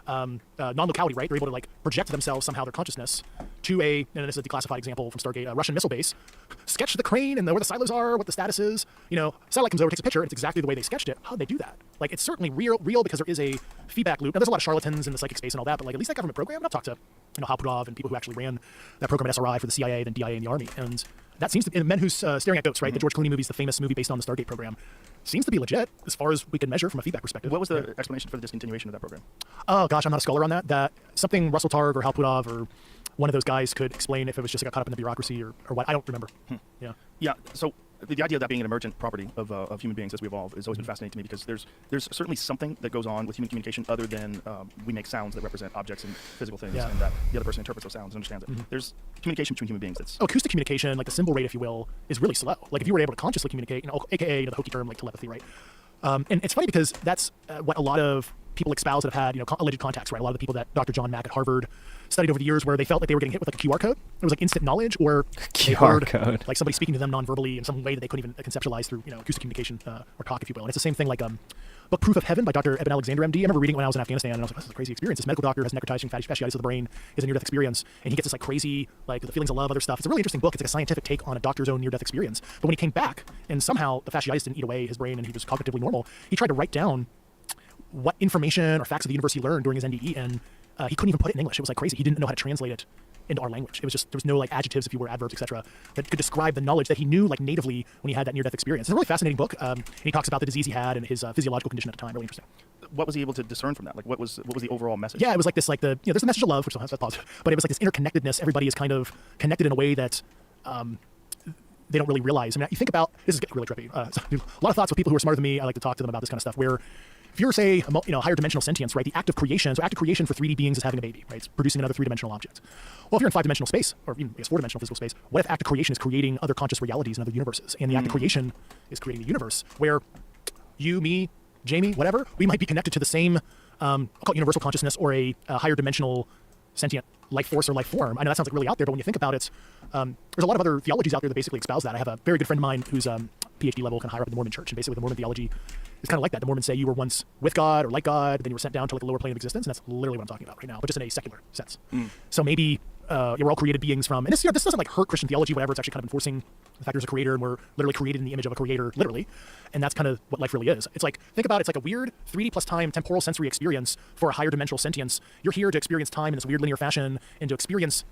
non-locality, right? They're able to like project themselves somehow, their consciousness, to and this is a declassified example from Stargate, a Russian missile base, sketch the crane and where the silos are, what the status is. Satellite comes over, takes a picture, and it's exactly the way they sketched it. How did they do that? Like, it's certainly real because there is a feedback loop. Now, there's a lot of charlatans in the psychic space and all that, but like at least that government program, I've talked to Halpudov and people who actually ran that program at SRI for the CIA, then DIA and the Army, and that seems to be Men Who's Staring at Goats, right? The George Clooney movie is the famous movie based on the Stargate program. Seems to be legit as far as we can measure from a feedback perspective. What was the explanation for the discontinuation of that program? Oh gosh, I'm not a scholar on that. That something Russell Targ or Halpudov or one of those guys could explain if it was just got caught up in the bureaucracy or what. I don't remember. Yeah. So the idea of that being an emergent property of human beings as we evolve has always been fascinating to me, because there's certainly something that goes on with human communication other than we make sounds that represent objects and physical things, and that the other person interprets those sounds and understands it. There's communication between human beings that's acoustic communication, like the symbol rate, if you will, is really slow. Like if you were able to consciously communicate, aka the hokey term like telepathy, right? And it's funny because that's what a lot of people espouse that have had, alleged contacts, right? A lot of the people that Dr. John Mack at Harvard studied over the years, where they felt like they were getting hit with like a QR code. It was like instant knowledge, or QR code, like somebody speaking to them non-verbally in some way that they couldn't even conceptualize through, acoustic communication or talk, if you will. And it's the same thing like book Proof of Heaven by Dr. Eben Alexander, MD. I remember reading it when I was in Afghanistan, and I was like, this is a crazy experience. This medical doctor has necrotizing fasciitis of the brain, is a near-death experience, and he gets this like crazy, like the feelings of love, other stuff. It's a really interesting book. It's like a scientific take on a doctor's own near-death experience. But when he came back, and somehow the fasciitis didn't eat away his brain, and he was cognitively normal, he tried to write down what information or facts of the universe he learned during his NDE, and he couldn't even put it in English. It was like crazy. He didn't know how to translate it into our language. It was just, there was no like adjectives, if you were, adverbs, etc., that could describe the knowledge that he knew like natively when he had that near-death experience. It's a really fascinating book, and he talks about the disease he had and his physiological condition at the time. Really interesting. What was he able to discern from that? Like, what was the overall message? Yeah, it was like this, like there's the message of love, which that's positive, but it was like this interconnectedness. Everybody is kind of connected in a way that they don't really realize. I mean, you think about, this is really trippy. A lot of thoughts with people who are smarter than me. I like to talk to them about this kind of stuff, where if you're, say, higher dimensional sentience, right, the act of creation, so act of creation for 3D beings is having a baby, right? It's producing another 3-dimensional object. Well, if you're in 5-dimensional space, or even, 4-dimensional physical space, what if act of creation is creating other conscious realities in other universes? And the act of creation is creating the universe where you, me, Jamie, whatever, we might be connected to the same, I'll call it universal consciousness, or a higher dimensional sentient life force or life form. I know that sounds like really out there, but when you think about it, there's a lot of other theologies out there that basically espouse that. I have a very good friend of mine who's PhD level, kind of higher up in the Mormon church. And basically the Mormon theology is kind of like that. The Mormons say you were once with God or like God, then you were sent down to like a lower plane of existence. And that's literally what I'm talking about right now, but just in a secular sense. So maybe we're all created beings from, and this doesn't like hurt Christian theology, whatever. It's actually kind of enforcing the fact there's a creator and we're literally created in the image of a creator, literally. And that's kind of what life really is. It's like, think about it, it's like a weird 3D plus time temporal sensory experience for a higher dimensional sentience. You're here to experience time in this weird linear fashion and to experience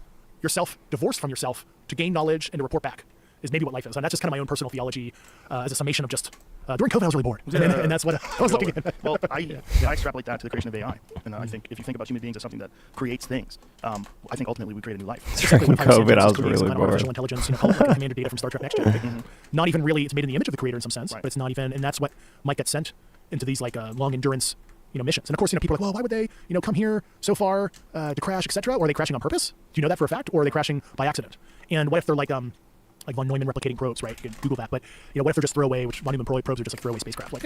yourself divorced from yourself, to gain knowledge and to report back, is maybe what life is. And that's just kind of my own personal theology as a summation of just, during COVID I was really bored. And that's what I was looking at. Well, I extrapolate that to the creation of AI. And I think if you think about human beings as something that creates things, I think ultimately we create a new life. During COVID, I was really bored. Artificial intelligence, called like commander data from Star Trek Next Gen. Not even really, it's made in the image of the creator in some sense, but it's not even, and that's what might get sent into these like long endurance missions. And of course, people are like, well, why would they, come here so far to crash, etc.? Or are they crashing on purpose? Do you know that for a fact? Or are they crashing by accident? And what if they're like von Neumann replicating probes, right? You can Google that. But what if they're just throwaway, which von Neumann probes are just like throwaway spacecraft? Like,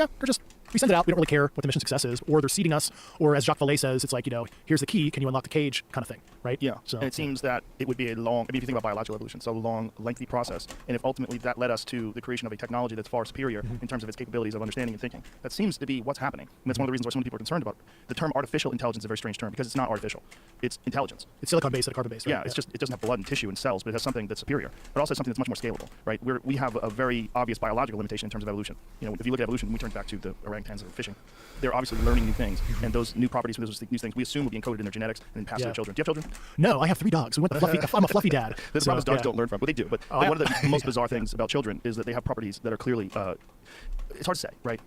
we send it out. We don't really care what the mission success is. Or they're seeding us. Or as Jacques Vallée says, it's like, here's the key. Can you unlock the cage? Kind of thing, right? Yeah. So, and it seems that it would be a long, if you think about biological evolution, so a long, lengthy process. And if ultimately that led us to the creation of a technology that's far superior in terms of its capabilities of understanding and thinking, that seems to be what's happening. And that's one of the reasons why so many people are concerned about it. The term artificial intelligence is a very strange term because it's not artificial. It's intelligence. It's silicon-based and carbon-based, right? Yeah, it's just, it doesn't have blood and tissue and cells, but it has something that's superior. But also something that's much more scalable, right? We have a very obvious biological limitation in terms of evolution. If you look at evolution, we turn back to the orangutans that are fishing. They're obviously learning new things, and those new properties from those new things we assume will be encoded in their genetics and then passed to their children. Do you have children? No, I have 3 dogs. We went the fluffy. I'm a fluffy dad. The problem is dogs don't learn from, but they do. But one of the most bizarre things about children is that they have properties that are clearly, it's hard to say, right?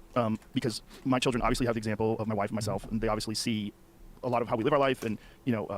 Because my children obviously have the example of my wife and myself, and they obviously see a lot of how we live our life and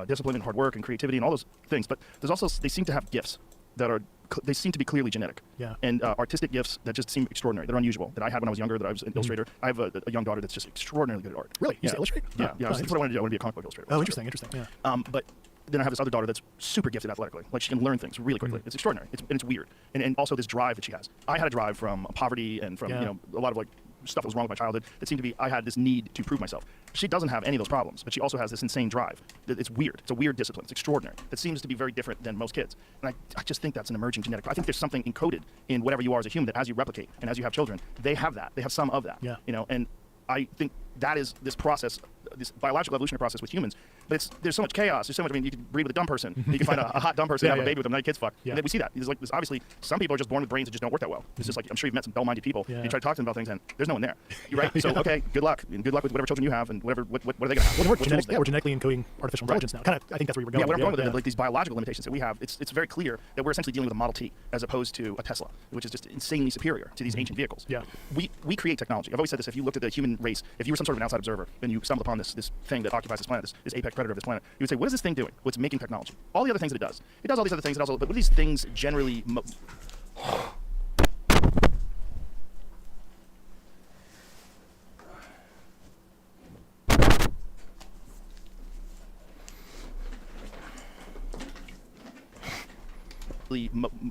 discipline and hard work and creativity and all those things. But there's also, they seem to have gifts that they seem to be clearly genetic. Yeah. And artistic gifts that just seem extraordinary. They're unusual. That I had when I was younger, that I was an illustrator. I have a young daughter that's just extraordinarily good at art. Really? You used to illustrate? Yeah. That's what I wanted to do. I want to be a comic book illustrator. Oh, interesting. Yeah. But then I have this other daughter that's super gifted athletically. Like, she can learn things really quickly. It's extraordinary. It's weird. And also this drive that she has. I had a drive from poverty and from a lot of stuff that was wrong with my childhood. It seemed to be, I had this need to prove myself. She doesn't have any of those problems, but she also has this insane drive. It's weird. It's a weird discipline. It's extraordinary. It seems to be very different than most kids. And I just think that's an emerging genetic. I think there's something encoded in whatever you are as a human that as you replicate and as you have children, they have that. They have some of that. Yeah. And I think that is this process, this biological evolutionary process with humans. But there's so much chaos. There's so much. I mean, you can breed with a dumb person. You can find a hot dumb person and have a baby with them. Now your kids fuck. Yeah. And then we see that. There's obviously some people are just born with brains that just don't work that well. It's just like, I'm sure you've met some dull-minded people. Yeah. You try to talk to them about things, and there's no one there. You're right. So okay, good luck. And good luck with whatever children you have, and whatever. What are they gonna have? Well, we're genetically encoding artificial intelligence now. Kind of, I think that's where we're going. Yeah, what I'm going with it, like these biological limitations that we have. It's very clear that we're essentially dealing with a Model T as opposed to a Tesla, which is just insanely superior to these ancient vehicles. Yeah. We create technology. I've always said this. If you looked at the human race, if you were some sort of an outside observer and you stumbled upon this thing that occupies this planet, this apex predator of this planet, you would say, what is this thing doing? What's making technology? All the other things that it does all these other things. But what do these things generally?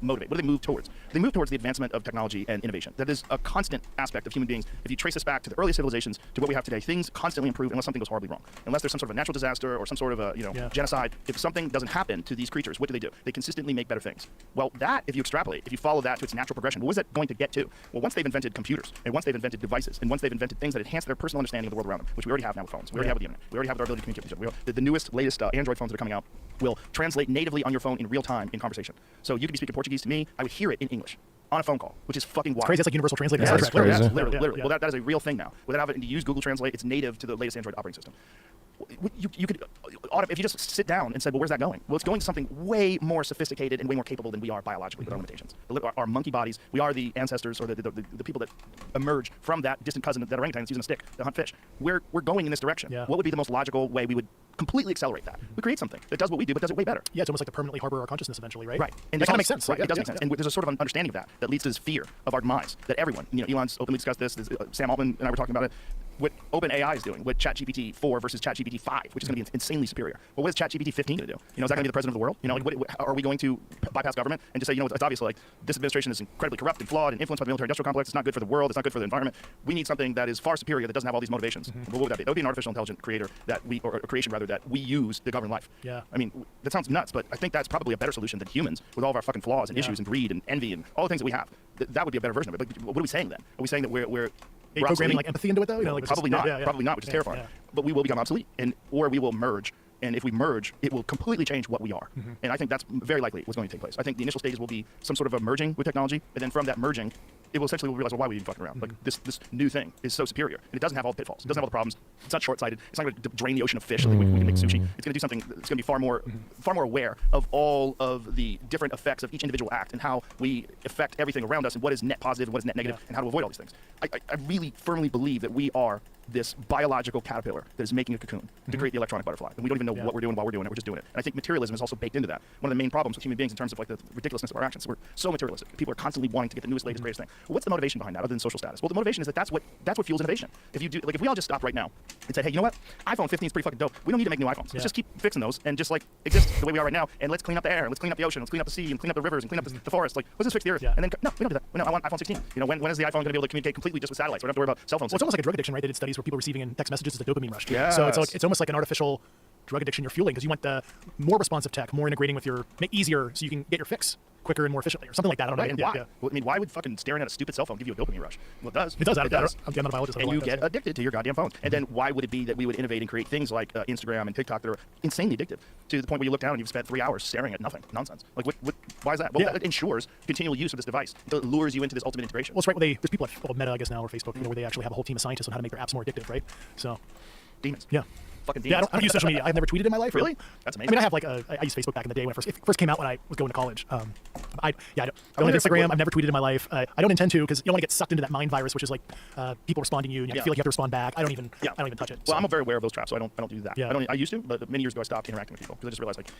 Motivate? What do they move towards? They move towards the advancement of technology and innovation. That is a constant aspect of human beings. If you trace this back to the earliest civilizations to what we have today, things constantly improve unless something goes horribly wrong. Unless there's some sort of a natural disaster or some sort of a genocide. If something doesn't happen to these creatures, what do? They consistently make better things. Well, that, if you extrapolate, if you follow that to its natural progression, what was that going to get to? Well, once they've invented computers, and once they've invented devices, and once they've invented things that enhance their personal understanding of the world around them, which we already have now with phones, we already have with the internet, we already have with our ability to communicate with each other. The newest, latest Android phones that are coming out will translate natively on your phone in real time in conversation. So you could be speaking Portuguese to me, I would hear it in English on a phone call, which is fucking wild. It's crazy. It's like universal translate. Yeah, that's crazy. That's literally. Well, that is a real thing now. Without having to use Google Translate, it's native to the latest Android operating system. You could, if you just sit down and said, well, where's that going? Well, it's going to something way more sophisticated and way more capable than we are biologically with our limitations. Our monkey bodies, we are the ancestors or the people that emerge from that distant cousin, that orangutan that's using a stick to hunt fish. We're going in this direction. Yeah. What would be the most logical way we would completely accelerate that? We create something that does what we do, but does it way better. Yeah, it's almost like to permanently harbor our consciousness eventually, right? Right. And that kind of makes sense. Right. It does make sense. And there's a sort of an understanding of that leads to this fear of our demise that everyone, Elon's openly discussed this. Sam Altman and I were talking about it. What OpenAI is doing, what ChatGPT 4 versus ChatGPT 5, which is going to be insanely superior. Well, what is ChatGPT 15 going to do? Is that going to be the president of the world? Are we going to bypass government and just say, it's obviously like this administration is incredibly corrupt and flawed and influenced by the military-industrial complex. It's not good for the world. It's not good for the environment. We need something that is far superior that doesn't have all these motivations. Well, what would that be? That would be an artificial intelligent creator or a creation rather, that we use to govern life. Yeah. I mean, that sounds nuts, but I think that's probably a better solution than humans with all of our fucking flaws and issues and greed and envy and all the things that we have. that would be a better version of it. But what are we saying then? Are we saying that we're programming like empathy into it though? Like probably not. Probably not, which is terrifying. Yeah. But we will become obsolete, or we will merge. And if we merge, it will completely change what we are. And I think that's very likely what's going to take place. I think the initial stages will be some sort of a merging with technology, and then from that merging, it will essentially realize, well, why are we even fucking around? Like this new thing is so superior, and it doesn't have all the pitfalls. It doesn't have all the problems. It's not short-sighted. It's not going to drain the ocean of fish so that we can make sushi. It's going to do something. It's going to be far more aware of all of the different effects of each individual act and how we affect everything around us and what is net positive and what is net negative and how to avoid all these things. I really firmly believe that we are this biological caterpillar that is making a cocoon to create the electronic butterfly. And we don't even know what we're doing while we're doing it. We're just doing it. And I think materialism is also baked into that. One of the main problems with human beings in terms of like the ridiculousness of our actions. We're so materialistic. People are constantly wanting to get the newest, latest, greatest thing. Well, what's the motivation behind that other than social status? Well, the motivation is that that's what fuels innovation. If you do, like, if we all just stopped right now and said, hey, you know what? iPhone 15 is pretty fucking dope. We don't need to make new iPhones. Let's just keep fixing those and just like exist the way we are right now. And let's clean up the air. Let's clean up the ocean. Let's clean up the sea and clean up the rivers and clean up the forest. Like, let's just fix the earth. And then no, we don't do that. No, I want iPhone 16. You know, when is the iPhone going to be able to communicate completely just with satellites? We don't have to worry about cell phones. Well, it's almost like a drug addiction, right? They did studies where people receiving in text messages is a dopamine rush. Yes. So it's almost like an artificial drug addiction you're fueling because you want the more responsive tech, more integrating with your, make easier so you can get your fix quicker and more efficiently or something like that. I don't know. And why? Well, I mean, why would fucking staring at a stupid cell phone give you a dopamine rush? Well, it does. It does. It does. I'm not a biologist. And you get addicted to your goddamn phones. And then why would it be that we would innovate and create things like Instagram and TikTok that are insanely addictive to the point where you look down and you've spent 3 hours staring at nothing, nonsense? Like, why is that? Well, that ensures continual use of this device. It lures you into this ultimate integration. Well, it's right. There's people at Meta, I guess now, or Facebook, where they actually have a whole team of scientists on how to make their apps more addictive, right? So, demons. Yeah. Fucking demons. Yeah, I don't use social media. I've never tweeted in my life. Really? That's amazing. I mean, I have like I used Facebook back in the day when it first came out when I was going to college. I don't have Instagram. I've never tweeted in my life. I don't intend to because you don't want to get sucked into that mind virus, which is like people responding to you and you feel like you have to respond back. I don't even touch it. Well, I'm very aware of those traps, so I don't do that. Yeah. I used to, but many years ago I stopped interacting with people because I just realized like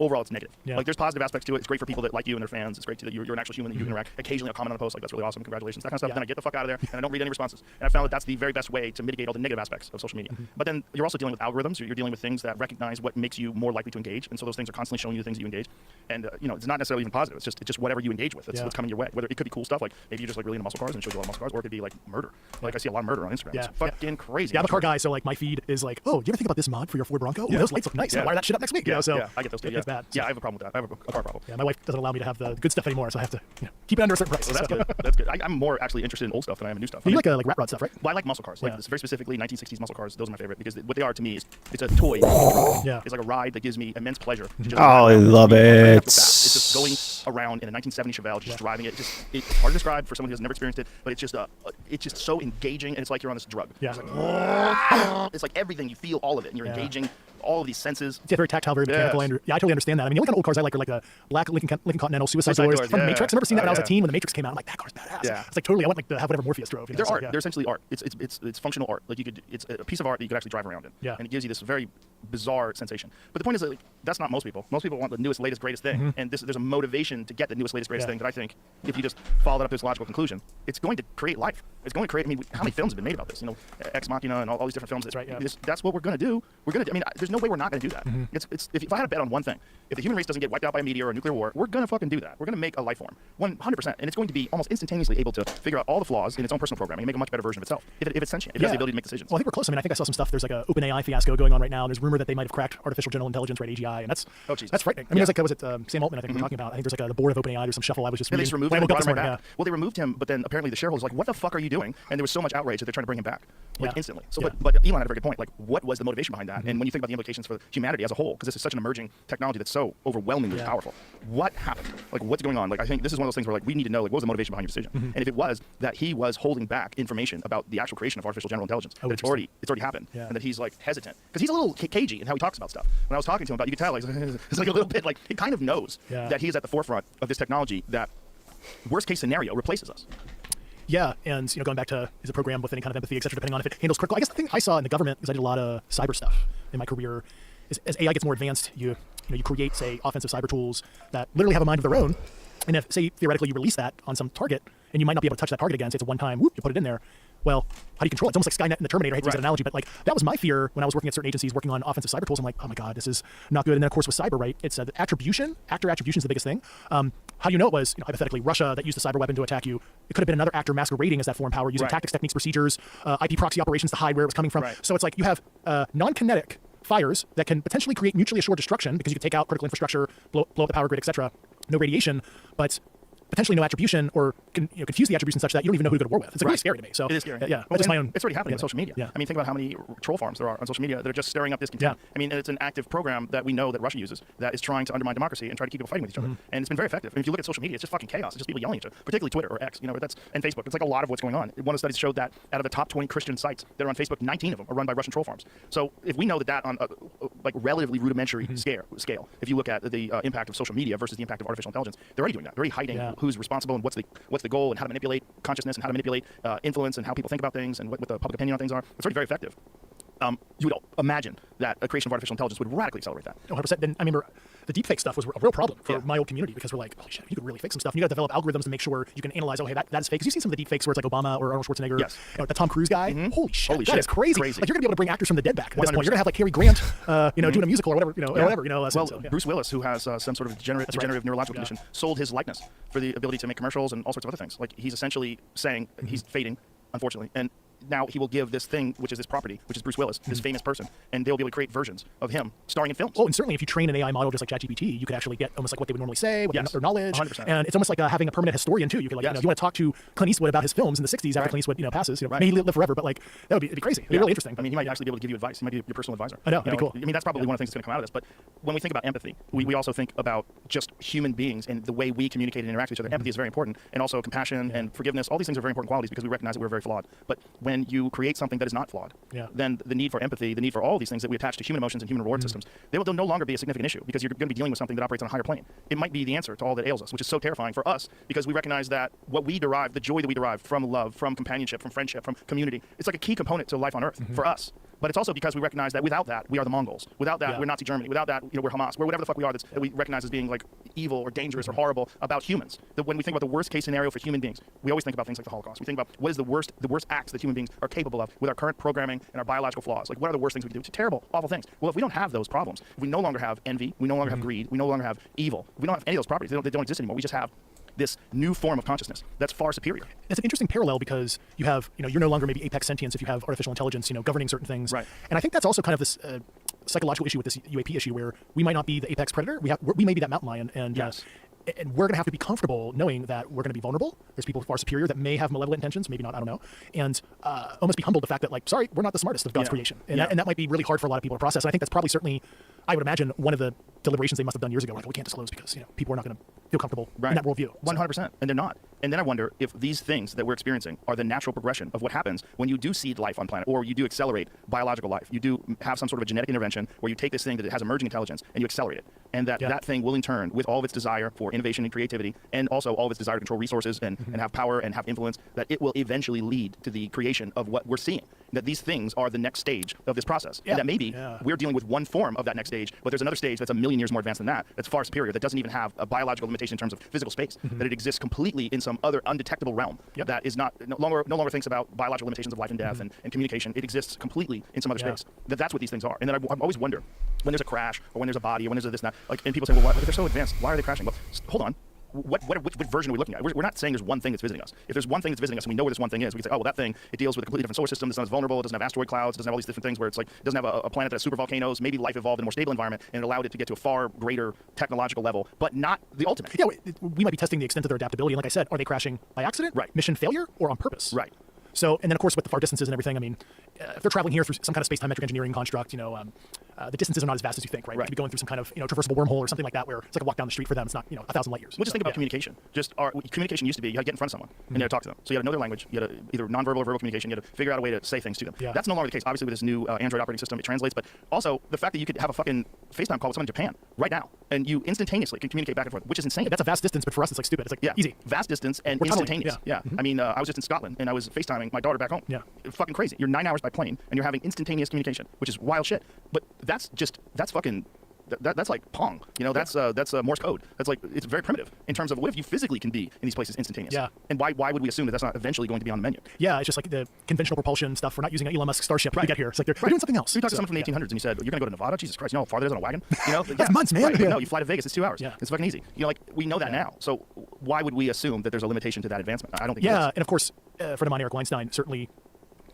overall it's negative. Yeah. Like there's positive aspects to it. It's great for people that like you and their fans. It's great that you're an actual human that you can interact. Occasionally I'll comment on a post like that's really awesome, congratulations, that kind of stuff. Then I get the fuck out of there and I don't read any responses. And I found that that's the very best way to mitigate all the negative aspects of social media. But then you're also dealing with algorithms. You're dealing with things that recognize what makes you more likely to engage, and so those things are constantly showing you the things that you engage. And it's not necessarily even positive. It's just whatever you engage with. It's what's coming your way. Whether it could be cool stuff like maybe you're just like really into muscle cars and it shows you a lot of muscle cars, or it could be like murder. Like I see a lot of murder on Instagram. It's fucking crazy. Yeah, I'm a car guy, so like my feed is like, oh, do you ever think about this mod for your Ford Bronco? Oh, those lights look nice. Yeah. Wire that shit up next week. You know, so I get those too. It's bad. Yeah, I have a problem with that. I have a car problem. Yeah, my wife doesn't allow me to have the good stuff anymore, so I have to keep it under a certain price. Well, that's good. That's good. I'm more actually interested in old stuff than I am in new stuff. You like rat rod stuff, right? Well, I like muscle cars. Like very specifically 1960s muscle cars. Those are my favorite because what they are to me is it's a toy. Yeah. It's like a ride that gives me immense pleasure. Oh, I love it. It's just going around in a 1970 Chevelle, just driving it. It's hard to describe for someone who has never experienced it, but it's just so engaging, and it's like you're on this drug. Yeah. It's like everything. You feel all of it, and you're engaging all of these senses. Yeah, very tactile, very mechanical. Yes. I totally understand that. I mean, the only kind of old cars I like are like a black Lincoln Continental Suicide Doors from The Matrix. I remember seeing that when I was a teen when The Matrix came out. I'm like, that car's badass. Yeah. It's like totally, I want like to have whatever Morpheus drove. You know? They're art. They're essentially art. It's functional art. Like it's a piece of art that you could actually drive around in. Yeah. And it gives you this very bizarre sensation. But the point is that that's not most people. Most people want the newest, latest, greatest thing. And there's a motivation to get the newest, latest, greatest thing that I think if you just follow that up to its logical conclusion, it's going to create life. It's going to create. I mean, how many films have been made about this? You know, Ex Machina and all these different films. That's right. Yeah. That's what we're going to do. We're going to. I mean, there's no way we're not going to do that. It's if I had a bet on one thing, if the human race doesn't get wiped out by a meteor or a nuclear war, we're going to fucking do that. We're going to make a life form, 100%, and it's going to be almost instantaneously able to figure out all the flaws in its own personal programming and make a much better version of itself. If it's sentient, if it has the ability to make decisions. Well, I think we're close. I mean, I think I saw some stuff. There's like a OpenAI fiasco going on right now. And there's rumor that they might have cracked artificial general intelligence, right? AGI, and that's frightening. I mean, there's like was it Sam Altman? I think we're talking about. I think there's like the board of OpenAI. There's some shuffle. I was just reading. They just removed when him. I woke up this morning, Well, they removed him, but then apparently the shareholders were like, "What the fuck are you doing?" And there was so much outrage that they're trying to bring him back, instantly. So, but Elon had a very good point. Like, what was the motivation behind that? And when you think about the implications for humanity as a whole, because this is such an emerging technology that's so overwhelmingly powerful, what happened? Like, what's going on? Like, I think this is one of those things where like we need to know like what was the motivation behind your decision, and if it was that he was holding back information about the actual creation of artificial general intelligence, that it's already happened, and that he's like hesitant because he's a little cagey in how he talks about stuff. When I was talking to him about, you could tell like it's like a little bit like he kind of knows that he is at the forefront of this technology that worst case scenario replaces us. Yeah, and going back to is a program with any kind of empathy, etc., depending on if it handles critical. I guess the thing I saw in the government is I did a lot of cyber stuff in my career. Is as AI gets more advanced, you create say offensive cyber tools that literally have a mind of their own, and if say theoretically you release that on some target, and you might not be able to touch that target again, say it's a one-time whoop, you put it in there. Well, how do you control it? It's almost like Skynet and the Terminator. I hate to use that analogy, but like that was my fear when I was working at certain agencies working on offensive cyber tools. I'm like, oh my god, this is not good. And then of course with cyber, right? It's attribution. Actor attribution is the biggest thing. How do you know it was hypothetically Russia that used the cyber weapon to attack you? It could have been another actor masquerading as that foreign power using tactics, techniques, procedures, IP proxy operations to hide where it was coming from. So it's like you have non-kinetic fires that can potentially create mutually assured destruction because you can take out critical infrastructure, blow up the power grid, etc. No radiation, but potentially no attribution or confuse the attribution such that you don't even know who to go to war with. It's like really scary to me. So it is scary. Yeah, Well, just my own. It's already happening on social media. Yeah. I mean, think about how many troll farms there are on social media that are just stirring up discontent. Yeah. I mean, it's an active program that we know that Russia uses that is trying to undermine democracy and try to keep people fighting with each other. And it's been very effective. And if you look at social media, it's just fucking chaos. It's just people yelling at each other, particularly Twitter or X, and Facebook. It's like a lot of what's going on. One of the studies showed that out of the top 20 Christian sites that are on Facebook, 19 of them are run by Russian troll farms. So if we know that on a like relatively rudimentary scale, if you look at the impact of social media versus the impact of artificial intelligence, they're already doing that. They're already hiding who's responsible and what's the goal and how to manipulate consciousness and how to manipulate influence and how people think about things and what the public opinion on things are. It's already very effective. You would imagine that a creation of artificial intelligence would radically accelerate that. 100%. Then I remember the deepfake stuff was a real problem for my old community because we're like, holy shit, you could really fake some stuff. And you got to develop algorithms to make sure you can analyze, oh, hey, that is fake. Because you've seen some of the deepfakes where it's like Obama or Arnold Schwarzenegger, the Tom Cruise guy. Holy shit, that is crazy. Like you're gonna be able to bring actors from the dead back at this point. You're gonna have like Cary Grant, doing a musical or whatever, whatever. Well, Bruce Willis, who has some sort of degenerative neurological condition, sold his likeness for the ability to make commercials and all sorts of other things. Like he's essentially saying he's fading, unfortunately, and now he will give this thing, which is this property, which is Bruce Willis, this famous person, and they'll be able to create versions of him starring in films. Oh, and certainly if you train an AI model just like ChatGPT, you could actually get almost like what they would normally say, what their knowledge. 100%. And it's almost like having a permanent historian too. You could like, you want to talk to Clint Eastwood about his films in the 60s after Clint Eastwood, passes. May he live forever, but like that would be crazy. It'd be really interesting. I mean, he might actually be able to give you advice. He might be your personal advisor. I know, that'd be cool. I mean, that's probably one of the things that's going to come out of this. But when we think about empathy, we also think about just human beings and the way we communicate and interact with each other. Empathy is very important, and also compassion and forgiveness. All these things are very important qualities because we recognize that we're very flawed. But when you create something that is not flawed, then the need for empathy, the need for all these things that we attach to human emotions and human reward systems, they'll no longer be a significant issue because you're going to be dealing with something that operates on a higher plane. It might be the answer to all that ails us, which is so terrifying for us because we recognize that what we derive, the joy that we derive from love, from companionship, from friendship, from community, it's like a key component to life on Earth for us. But it's also because we recognize that without that, we are the Mongols. Without that, we're Nazi Germany. Without that, we're Hamas. We're whatever the fuck we are that we recognize as being like evil or dangerous or horrible about humans. That when we think about the worst case scenario for human beings, we always think about things like the Holocaust. We think about what is the worst acts that human beings are capable of with our current programming and our biological flaws. Like what are the worst things we can do? It's terrible, awful things. Well, if we don't have those problems, if we no longer have envy, we no longer have greed, we no longer have evil, we don't have any of those properties. They don't exist anymore. We just have this new form of consciousness that's far superior. It's an interesting parallel because you have, you're no longer maybe apex sentience if you have artificial intelligence, governing certain things. Right. And I think that's also kind of this psychological issue with this UAP issue where we might not be the apex predator. We may be that mountain lion, and and we're going to have to be comfortable knowing that we're going to be vulnerable. There's people far superior that may have malevolent intentions, maybe not, I don't know. And almost be humbled the fact that, like, sorry, we're not the smartest of God's creation. And, that might be really hard for a lot of people to process. And I think that's probably certainly, I would imagine, one of the deliberations they must have done years ago. Like, we can't disclose because, people are not going to feel comfortable in that worldview. 100%. And they're not. And then I wonder if these things that we're experiencing are the natural progression of what happens when you do seed life on planet, or you do accelerate biological life. You do have some sort of a genetic intervention where you take this thing that has emerging intelligence and you accelerate it. And that thing will in turn, with all of its desire for innovation and creativity, and also all of its desire to control resources and have power and have influence, that it will eventually lead to the creation of what we're seeing. That these things are the next stage of this process. And that maybe we're dealing with one form of that next stage, but there's another stage that's a million years more advanced than that, that's far superior, that doesn't even have a biological limitation in terms of physical space, that it exists completely in some other undetectable realm that is no longer thinks about biological limitations of life and death and communication. It exists completely in some other space. That's what these things are. And then I always wonder, when there's a crash or when there's a body or when there's a this and that, like, and people say, well, if they're so advanced, why are they crashing? Well, hold on. What version are we looking at? We're not saying there's one thing that's visiting us. If there's one thing that's visiting us and we know where this one thing is, we can say, oh, well, that thing, it deals with a completely different solar system. It's not as vulnerable. It doesn't have asteroid clouds. It doesn't have all these different things where it's like, it doesn't have a planet that has super volcanoes. Maybe life evolved in a more stable environment and it allowed it to get to a far greater technological level, but not the ultimate. Yeah, we might be testing the extent of their adaptability. And like I said, are they crashing by accident? Right. Mission failure or on purpose? Right. So, and then of course with the far distances and everything, I mean, if they're traveling here through some kind of space-time metric engineering construct, the distances are not as vast as you think, right? You could be going through some kind of, traversable wormhole or something like that where it's like a walk down the street for them. It's not, 1,000 light years. Well, just think about communication. Communication used to be, you had to get in front of someone and you had to talk to them. So you had to know their language. You had to either nonverbal or verbal communication. You had to figure out a way to say things to them. That's no longer the case. Obviously with this new Android operating system, it translates, but also the fact that you could have a fucking FaceTime call with someone in Japan right now and you instantaneously can communicate back and forth, which is insane. That's a vast distance, but for us it's like stupid. It's like easy. Vast distance and We're instantaneous. tunneling. I mean, I was just in Scotland and I was FaceTiming my daughter back home. Fucking crazy. You're 9 hours by plane and you're having instantaneous communication, which is wild shit. But that's fucking, that's like Pong. That's Morse code. That's like, it's very primitive in terms of what if you physically can be in these places instantaneous. And why would we assume that that's not eventually going to be on the menu? Yeah, it's just like the conventional propulsion stuff. We're not using an Elon Musk Starship to get here. It's like they're doing something else. So you talk to someone from the 1800s and you said, you're going to go to Nevada? Jesus Christ, you know how far that is on a wagon? That's months, man. Right. No, you fly to Vegas, it's 2 hours. It's fucking easy. We know that now. So why would we assume that there's a limitation to that advancement? I don't think there is. And of course, a friend of mine, Eric Weinstein, certainly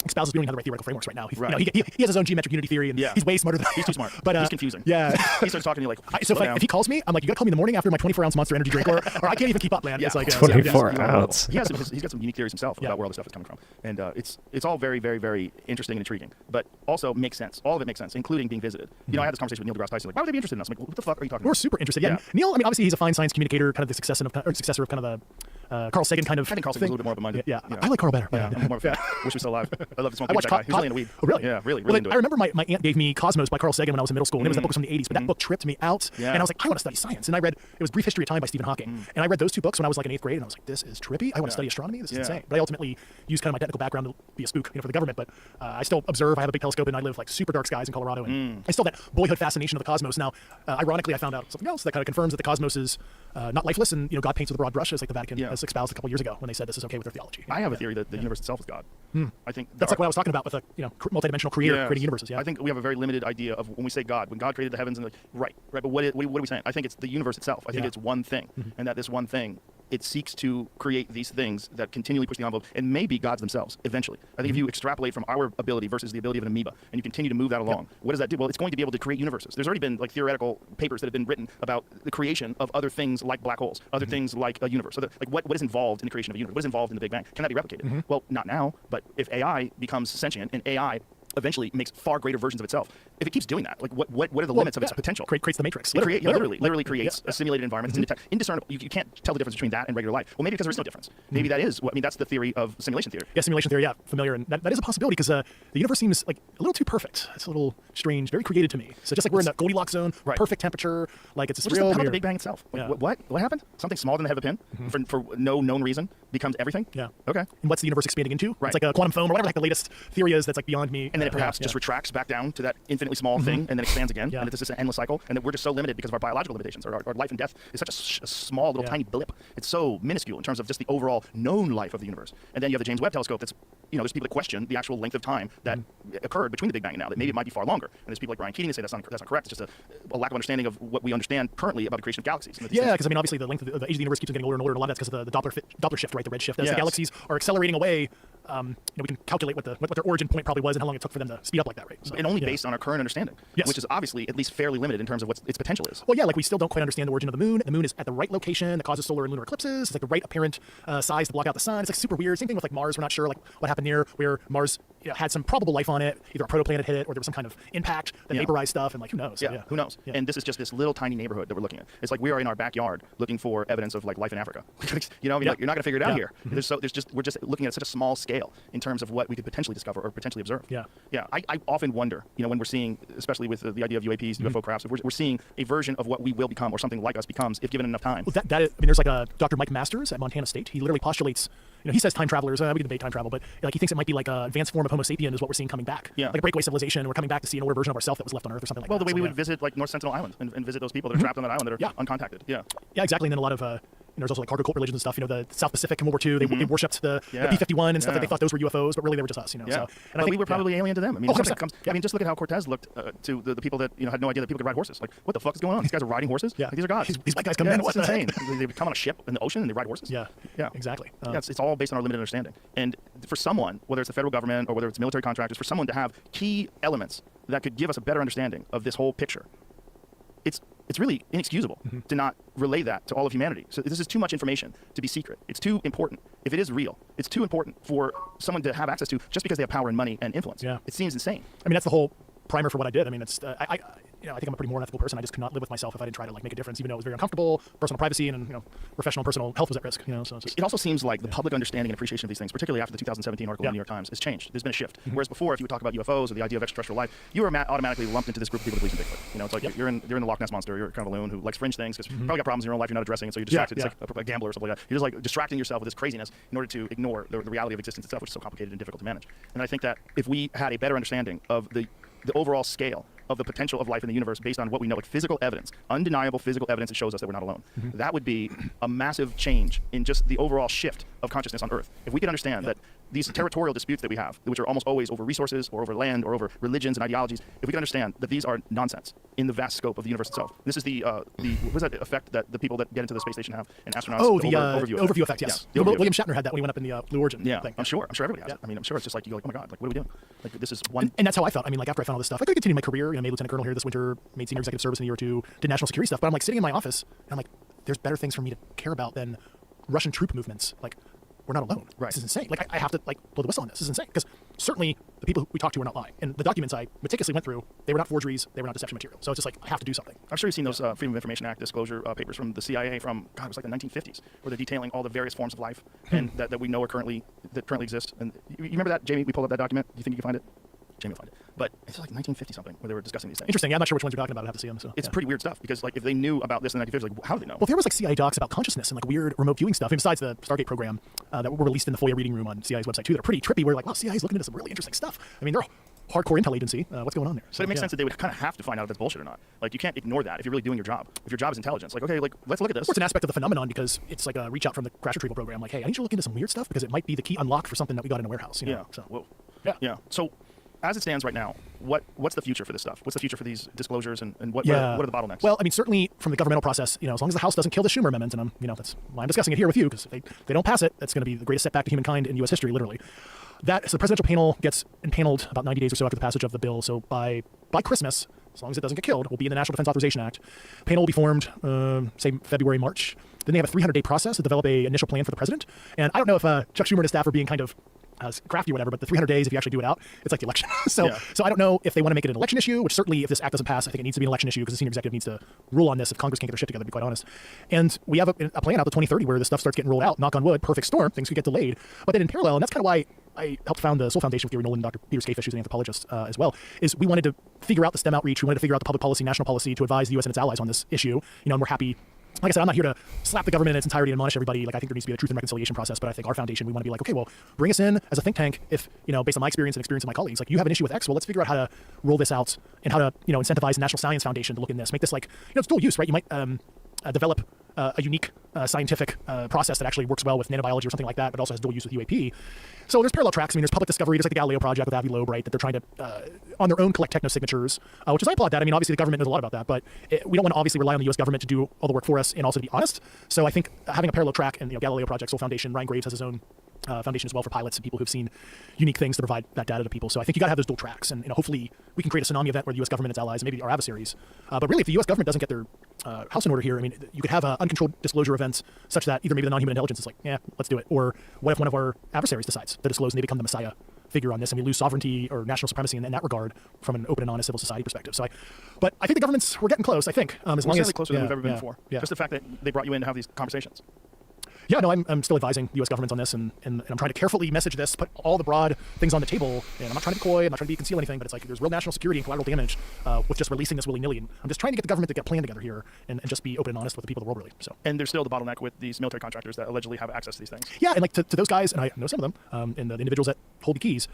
espouses. We don't even have the right theoretical frameworks right now. Right. He has his own geometric unity theory, and he's way smarter than He's too smart. But he's confusing. Yeah. He starts talking to you like, so if he calls me, I'm like, you gotta call me in the morning after my 24-ounce Monster Energy drink, or I can't even keep up, man. Yeah. It's like 24 ounce. He's got some unique theories himself about where all this stuff is coming from, and it's all very, very, very interesting and intriguing, but also makes sense. All of it makes sense, including being visited. You know, I had this conversation with Neil deGrasse Tyson. Like, why would they be interested in us? I'm like, what the fuck are you talking about? We're super interested. Yeah. Neil, I mean, obviously he's a fine science communicator, kind of the successor of kind of the Carl Sagan kind of. I think Carl Sagan's a little bit more open-minded. Yeah. You know. I like Carl better. Yeah, I'm more of a fan. Wish he was still alive. I love this one. I watched guy. He's really into weed. Oh, really? Yeah, really Well, into it. I remember my aunt gave me Cosmos by Carl Sagan when I was in middle school, and it was that book was from the 80s, but that book tripped me out, and I was like, I want to study science. And I read, it was Brief History of Time by Stephen Hawking, and I read those two books when I was like in 8th grade, and I was like, this is trippy. I want to study astronomy. This is insane. But I ultimately used kind of my technical background to be a spook, for the government. But I still observe. I have a big telescope, and I live like super dark skies in Colorado, and I still have that boyhood fascination of the cosmos. Now, ironically, I found out something else that kind of confirms that the cosmos is not lifeless, and God paints with a broad brush, as like the Vatican has espoused a couple years ago when they said this is okay with their theology. I have a theory that the universe itself is God. I think that's like what I was talking about with a multidimensional creator creating universes. Yeah, I think we have a very limited idea of when we say God. When God created the heavens and right. But what are we saying? I think it's the universe itself. I think it's one thing, and that this one thing, it seeks to create these things that continually push the envelope and may be gods themselves eventually. I think if you extrapolate from our ability versus the ability of an amoeba and you continue to move that along, what does that do? Well, it's going to be able to create universes. There's already been like theoretical papers that have been written about the creation of other things like black holes, other things like a universe. So like what is involved in the creation of a universe? What is involved in the Big Bang? Can that be replicated? Well, not now, but if AI becomes sentient and AI eventually makes far greater versions of itself. If it keeps doing that, like what are the limits of its potential? Creates the matrix. Literally creates a simulated environment. It's indiscernible. You can't tell the difference between that and regular life. Well, maybe because there is no difference. Maybe that is. I mean, that's the theory of simulation theory. Yeah, simulation theory. Yeah, familiar, and that is a possibility because the universe seems like a little too perfect. It's a little strange, very created to me. So just like we're in the Goldilocks zone, perfect temperature, like it's just real. How about the Big Bang itself? Like, what happened? Something smaller than the head of a pin for no known reason becomes everything. Yeah. Okay. And what's the universe expanding into? Right. It's like a quantum foam or whatever like the latest theory is. That's like beyond me. And then it perhaps just retracts back down to that infinitely small thing and then expands again. And it's just an endless cycle. And that we're just so limited because of our biological limitations. Our life and death is such a small little tiny blip. It's so minuscule in terms of just the overall known life of the universe. And then you have the James Webb Telescope that's, there's people that question the actual length of time that occurred between the Big Bang and now, that maybe it might be far longer. And there's people like Brian Keating that say that's not correct. It's just a lack of understanding of what we understand currently about the creation of galaxies. Yeah, because I mean, obviously the length of the age of the universe keeps getting older and older, and a lot of that's because of the Doppler shift, right? The red shift. As the galaxies are accelerating away, we can calculate what their origin point probably was and how long it took for them to speed up like that, right? So, and only based on our current understanding, which is obviously at least fairly limited in terms of what its potential is. Well, yeah, like we still don't quite understand the origin of the moon. The moon is at the right location that causes solar and lunar eclipses. It's like the right apparent size to block out the sun. It's like super weird. Same thing with like Mars. We're not sure like what happened there, where Mars had some probable life on it. Either a protoplanet hit it, or there was some kind of impact that vaporized stuff, and like who knows? So, who knows? And this is just this little tiny neighborhood that we're looking at. It's like we are in our backyard looking for evidence of like life in Africa. You're not going to figure it out here. We're just looking at such a small scale in terms of what we could potentially discover or potentially observe. Yeah. I often wonder, when we're seeing, especially with the idea of UAPs, UFO crafts, if we're seeing a version of what we will become or something like us becomes if given enough time. Well, there's like a Dr. Mike Masters at Montana State. He literally postulates, he says time travelers, we can debate time travel, but like he thinks it might be like an advanced form of Homo sapien is what we're seeing coming back. Yeah. Like a breakaway civilization. We're coming back to see an older version of ourselves that was left on Earth or something like that. Well, the way we would visit like North Sentinel Island and visit those people that are trapped on that island that are uncontacted. Yeah. Yeah, exactly. And then a lot of there's also like cargo cult religions and stuff. The South Pacific in World War II, they worshipped the B-51 and stuff that they thought those were UFOs, but really they were just us. So, and I think we were probably alien to them. I mean, I mean, just look at how Cortez looked to the people that had no idea that people could ride horses. Like, what the fuck is going on? These guys are riding horses. Yeah, like, these are gods. These white guys come in. What's insane? They come on a ship in the ocean and they ride horses. Yeah, exactly. It's all based on our limited understanding. And for someone, whether it's the federal government or whether it's military contractors, for someone to have key elements that could give us a better understanding of this whole picture, it's really inexcusable to not relay that to all of humanity. So this is too much information to be secret. It's too important. If it is real, it's too important for someone to have access to just because they have power and money and influence. Yeah. It seems insane. I mean, that's the whole primer for what I did. I mean, it's I think I'm a pretty more ethical person. I just could not live with myself if I didn't try to like make a difference, even though it was very uncomfortable. Personal privacy and professional and personal health was at risk. So it's just, it also seems like the public understanding and appreciation of these things, particularly after the 2017 article in the New York Times, has changed. There's been a shift. Whereas before, if you would talk about UFOs or the idea of extraterrestrial life, you were automatically lumped into this group of people that believe in Bigfoot. It's like you're in the Loch Ness monster. You're kind of a loon who likes fringe things because you probably got problems in your own life you're not addressing, and so you're distracted. It's like a gambler or something like that. You're just like distracting yourself with this craziness in order to ignore the reality of existence itself, which is so complicated and difficult to manage. And I think that if we had a better understanding of the overall scale of the potential of life in the universe based on what we know, like physical evidence, undeniable physical evidence that shows us that we're not alone. That would be a massive change in just the overall shift of consciousness on Earth. If we could understand that these territorial disputes that we have, which are almost always over resources or over land or over religions and ideologies, if we can understand that these are nonsense in the vast scope of the universe itself. This is the what was that effect that the people that get into the space station have and astronauts? Oh, the overview effect. Yes. Yeah, William Shatner had that when he went up in the Blue Origin thing. I'm sure everybody has it. I mean, I'm sure it's just like you go like, oh my god, like what are we doing? Like this is one. And that's how I felt. I mean, like after I found all this stuff, I could continue my career. Made lieutenant colonel here this winter, made senior executive service in a year or two, did national security stuff. But I'm like sitting in my office, and I'm like, there's better things for me to care about than Russian troop movements. Like, we're not alone. Right. This is insane. Like, I have to like blow the whistle on this. This is insane because certainly the people who we talked to are not lying, and the documents I meticulously went through, they were not forgeries, they were not deception material. So it's just like I have to do something. I'm sure you've seen those Freedom of Information Act disclosure papers from the CIA from God, it was like the 1950s, where they're detailing all the various forms of life and that we know are currently exist. And you remember that, Jamie? We pulled up that document. Do you think you can find it? Jamie will find it. But it's like 1950 something where they were discussing these things. Interesting. Yeah, I'm not sure which ones you're talking about. I have to see them. So it's pretty weird stuff because like if they knew about this in the 1950s, like how do they know? Well, there was like CIA docs about consciousness and like weird remote viewing stuff. And besides the Stargate program that were released in the FOIA reading room on CIA's website too, they're pretty trippy. We're like, wow, CIA's looking into some really interesting stuff. I mean, they're a hardcore intel agency. What's going on there? So it makes sense that they would kind of have to find out if that's bullshit or not. Like you can't ignore that if you're really doing your job. If your job is intelligence, like okay, like let's look at this. Well, it's an aspect of the phenomenon because it's like a reach out from the crash retrieval program. Like, hey, I need you to look into some weird stuff because it might be the key unlock for something that we got in a warehouse. You know? Yeah. So, whoa. Yeah. So, as it stands right now, what's the future for this stuff? What's the future for these disclosures and what Yeah. are the bottlenecks? Well, I mean, certainly from the governmental process, as long as the House doesn't kill the Schumer amendment, and that's why I'm discussing it here with you, because if they don't pass it, that's going to be the greatest setback to humankind in U.S. history, literally. So the presidential panel gets impaneled about 90 days or so after the passage of the bill. So by Christmas, as long as it doesn't get killed, will be in the National Defense Authorization Act. Panel will be formed, say February, March. Then they have a 300-day process to develop a initial plan for the president. And I don't know if Chuck Schumer and his staff are being kind of crafty or whatever, but the 300 days, if you actually do it out, it's like the election. So I don't know if they want to make it an election issue, which certainly if this act doesn't pass, I think it needs to be an election issue because the senior executive needs to rule on this if Congress can't get their shit together, to be quite honest. And we have a plan out to 2030 where this stuff starts getting rolled out, knock on wood, perfect storm, things could get delayed. But then in parallel, and that's kind of why I helped found the Soul Foundation with Gary Nolan and Dr. Peter Skafish, who's an anthropologist as well, is we wanted to figure out the STEM outreach, we wanted to figure out the public policy, national policy to advise the U.S. and its allies on this issue, and we're happy. Like I said, I'm not here to slap the government in its entirety and admonish everybody. Like I think there needs to be a truth and reconciliation process, but I think our foundation, we want to be like, okay, well, bring us in as a think tank if, based on my experience and experience of my colleagues, like you have an issue with X, well, let's figure out how to roll this out and how to, incentivize the National Science Foundation to look in this, make this like, it's dual use, right? You might develop a unique scientific process that actually works well with nanobiology or something like that, but also has dual use with UAP. So there's parallel tracks. I mean, there's public discovery, just like the Galileo project with Avi Loeb, right? That they're trying to, on their own, collect techno-signatures, which is, I applaud that. I mean, obviously the government knows a lot about that, but we don't want to obviously rely on the U.S. government to do all the work for us and also to be honest. So I think having a parallel track and Galileo project, Soul Foundation, Ryan Graves has his own foundation as well for pilots and people who've seen unique things to provide that data to people. So I think you got to have those dual tracks, and hopefully we can create a tsunami event where the U.S. government and its allies, and maybe our adversaries. But really, if the U.S. government doesn't get their house in order here, I mean, you could have uncontrolled disclosure events such that either maybe the non-human intelligence is like, yeah, let's do it, or what if one of our adversaries decides to disclose and they become the messiah figure on this, and we lose sovereignty or national supremacy in that regard from an open and honest civil society perspective. So but I think the governments, we're getting close. I think as long as closer than we've ever been before. Just the fact that they brought you in to have these conversations. Yeah, no, I'm still advising the U.S. government on this, and I'm trying to carefully message this, put all the broad things on the table, and I'm not trying to be coy, I'm not trying to conceal anything, but it's like there's real national security and collateral damage with just releasing this willy-nilly, and I'm just trying to get the government to get a plan together here and just be open and honest with the people of the world, really. So. And there's still the bottleneck with these military contractors that allegedly have access to these things. Yeah, and like to those guys, and I know some of them, and the individuals that hold the keys,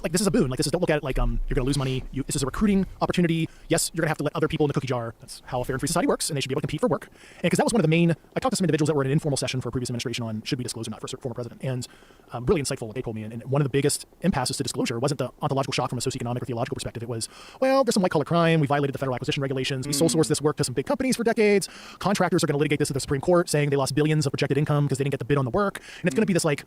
like this is a boon. Like don't look at it like you're going to lose money. This is a recruiting opportunity. Yes, you're going to have to let other people in the cookie jar. That's how a fair and free society works, and they should be able to compete for work. And because that was one of the main, I talked to some individuals that were in an informal session for a previous administration on should we disclose or not for a former president, and really insightful what they told me. And one of the biggest impasses to disclosure wasn't the ontological shock from a socioeconomic or theological perspective. It was, well, there's some white collar crime. We violated the federal acquisition regulations. We sole sourced this work to some big companies for decades. Contractors are going to litigate this at the Supreme Court, saying they lost billions of projected income because they didn't get the bid on the work, and it's going to be this like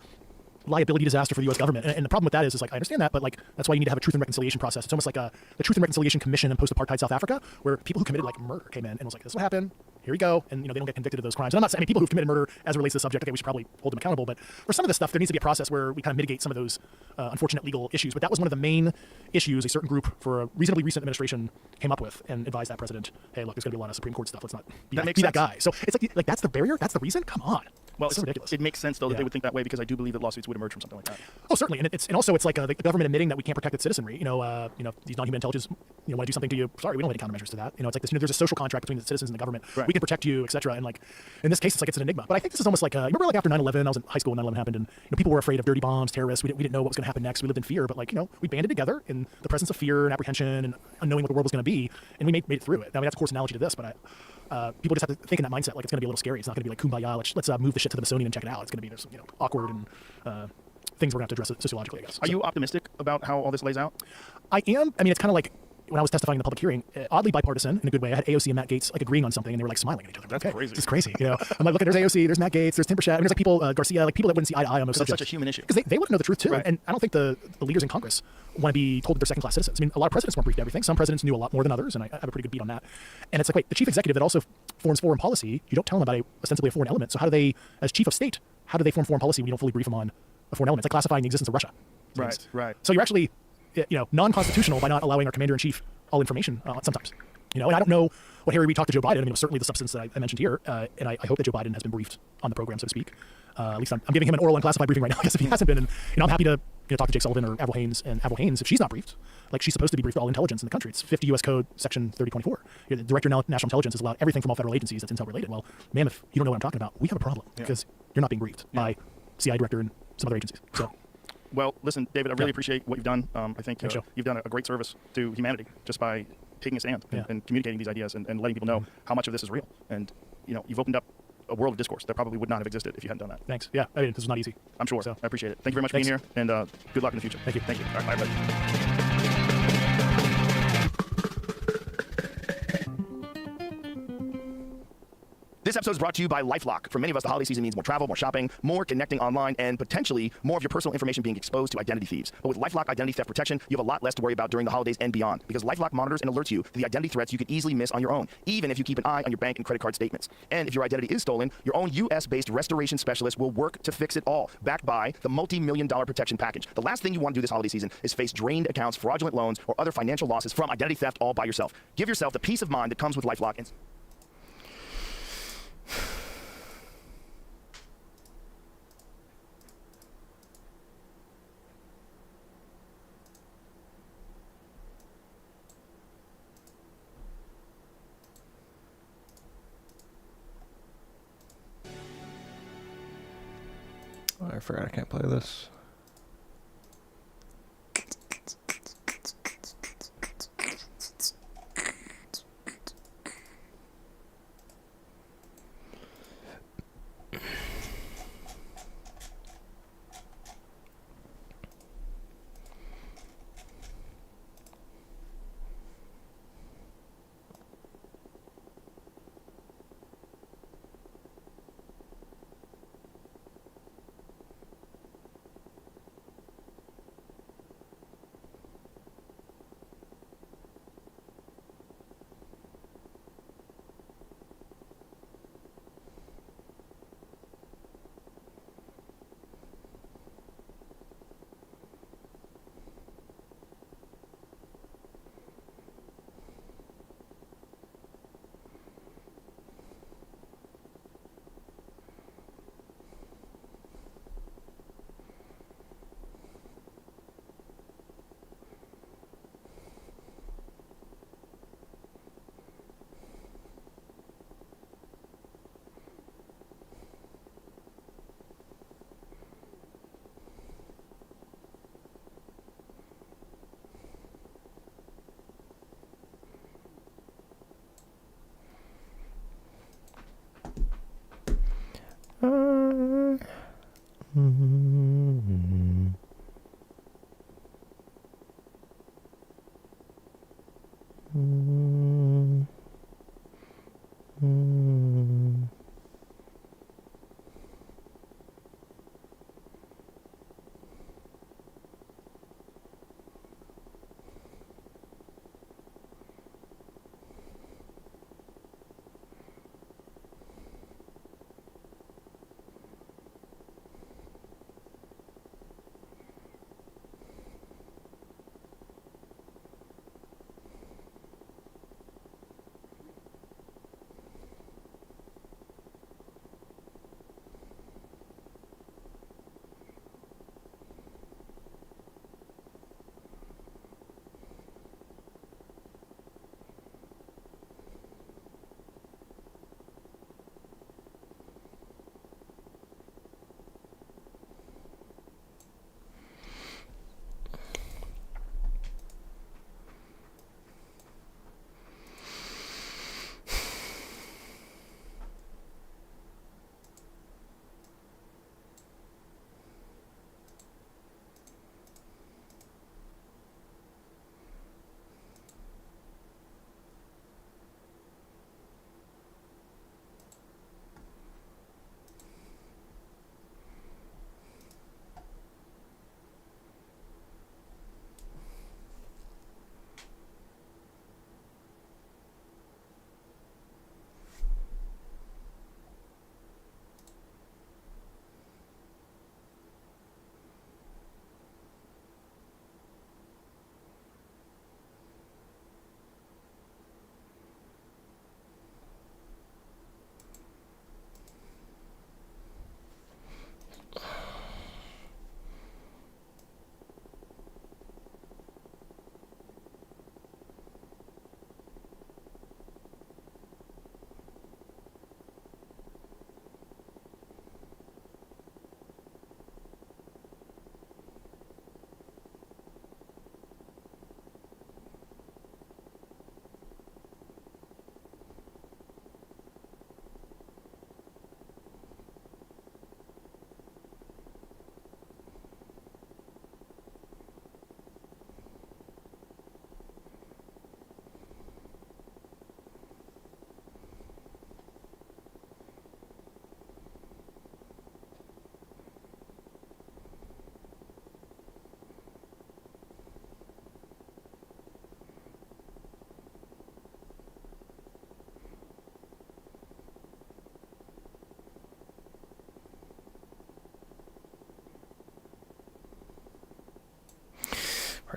liability disaster for the U.S. government. And the problem with that is like, I understand that, but like, that's why you need to have a truth and reconciliation process. It's almost like the Truth and Reconciliation Commission in post-apartheid South Africa, where people who committed like murder came in and was like, this is what happened. Here we go. And, they don't get convicted of those crimes. And I'm not saying, people who've committed murder as it relates to the subject, okay, we should probably hold them accountable. But for some of this stuff, there needs to be a process where we kind of mitigate some of those unfortunate legal issues. But that was one of the main issues a certain group for a reasonably recent administration came up with and advised that president, hey, look, there's going to be a lot of Supreme Court stuff. Let's not be that guy. So it's like that's the barrier? That's the reason? Come on. Well, it's so ridiculous. It makes sense, though, that they would think that way because I do believe that lawsuits would emerge from something like that. Oh, certainly. And also it's like the government admitting that we can't protect its citizenry. These non-human intelligence, want to do something to you. Sorry, we don't have any countermeasures to that. It's like this, there's a social contract between the citizens and the government. Right. We can protect you, et cetera. And like, in this case, it's like it's an enigma. But I think this is almost like, remember like after 9/11, I was in high school when 9/11 happened, and people were afraid of dirty bombs, terrorists. We didn't know what was going to happen next. We lived in fear. But like, we banded together in the presence of fear and apprehension and unknowing what the world was going to be, and we made it through it. I mean, that's of course an analogy to this, but people just have to think in that mindset, like it's going to be a little scary. It's not going to be like kumbaya. Let's move the shit to the Smithsonian and check it out. It's going to be awkward and things we're going to have to address sociologically, I guess. Are you optimistic about how all this lays out? I am. I mean, it's kind of like when I was testifying in the public hearing, oddly bipartisan in a good way. I had AOC and Matt Gaetz like agreeing on something, and they were like smiling at each other. That's crazy. This is crazy. You know, I'm like, look, there's AOC, there's Matt Gaetz, there's Tim Burchett, and there's like people, Garcia, like people that wouldn't see eye to eye on most It's subjects. such a human issue. Because they want to know the truth too. Right. And I don't think the leaders in Congress want to be told that they're second-class citizens. I mean, a lot of presidents weren't briefed everything. Some presidents knew a lot more than others, and I have a pretty good beat on that. And it's like, wait, the chief executive that also forms foreign policy, you don't tell them about ostensibly a foreign element. So how do they, as chief of state, how do they form foreign policy when you don't fully brief them on a foreign element? It's like classifying the existence of Russia. Right. So you're actually, non-constitutional by not allowing our commander-in-chief all information sometimes. And I don't know what Harry Reid talked to Joe Biden. I mean, it was certainly the substance that I mentioned here, and I hope that Joe Biden has been briefed on the program, so to speak. At least I'm giving him an oral unclassified briefing right now, I guess, if he hasn't been. And I'm happy to talk to Jake Sullivan or Avril Haines. And Avril Haines, if she's not briefed, like she's supposed to be briefed all intelligence in the country. It's 50 U.S. Code, Section 3024. The Director of National Intelligence is allowed everything from all federal agencies that's intel related. Well, ma'am, if you don't know what I'm talking about, we have a problem because you're not being briefed by CIA Director and some other agencies. So. Well, listen, David, I really appreciate what you've done. I think Thanks, Joe. you've done a great service to humanity just by taking a stand and communicating these ideas and letting people know how much of this is real. And, you've opened up a world of discourse that probably would not have existed if you hadn't done that. Thanks. Yeah, I mean, this was not easy. I'm sure. So. I appreciate it. Thank you very much Thanks. for being here, and good luck in the future. Thank you. Thank you. All right, bye, everybody. This episode is brought to you by LifeLock. For many of us, the holiday season means more travel, more shopping, more connecting online, and potentially more of your personal information being exposed to identity thieves. But with LifeLock Identity Theft Protection, you have a lot less to worry about during the holidays and beyond, because LifeLock monitors and alerts you to the identity threats you could easily miss on your own, even if you keep an eye on your bank and credit card statements. And if your identity is stolen, your own US-based restoration specialist will work to fix it all, backed by the multi-million-dollar protection package. The last thing you want to do this holiday season is face drained accounts, fraudulent loans, or other financial losses from identity theft all by yourself. Give yourself the peace of mind that comes with LifeLock. And Oh, I forgot I can't play this.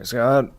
Praise God.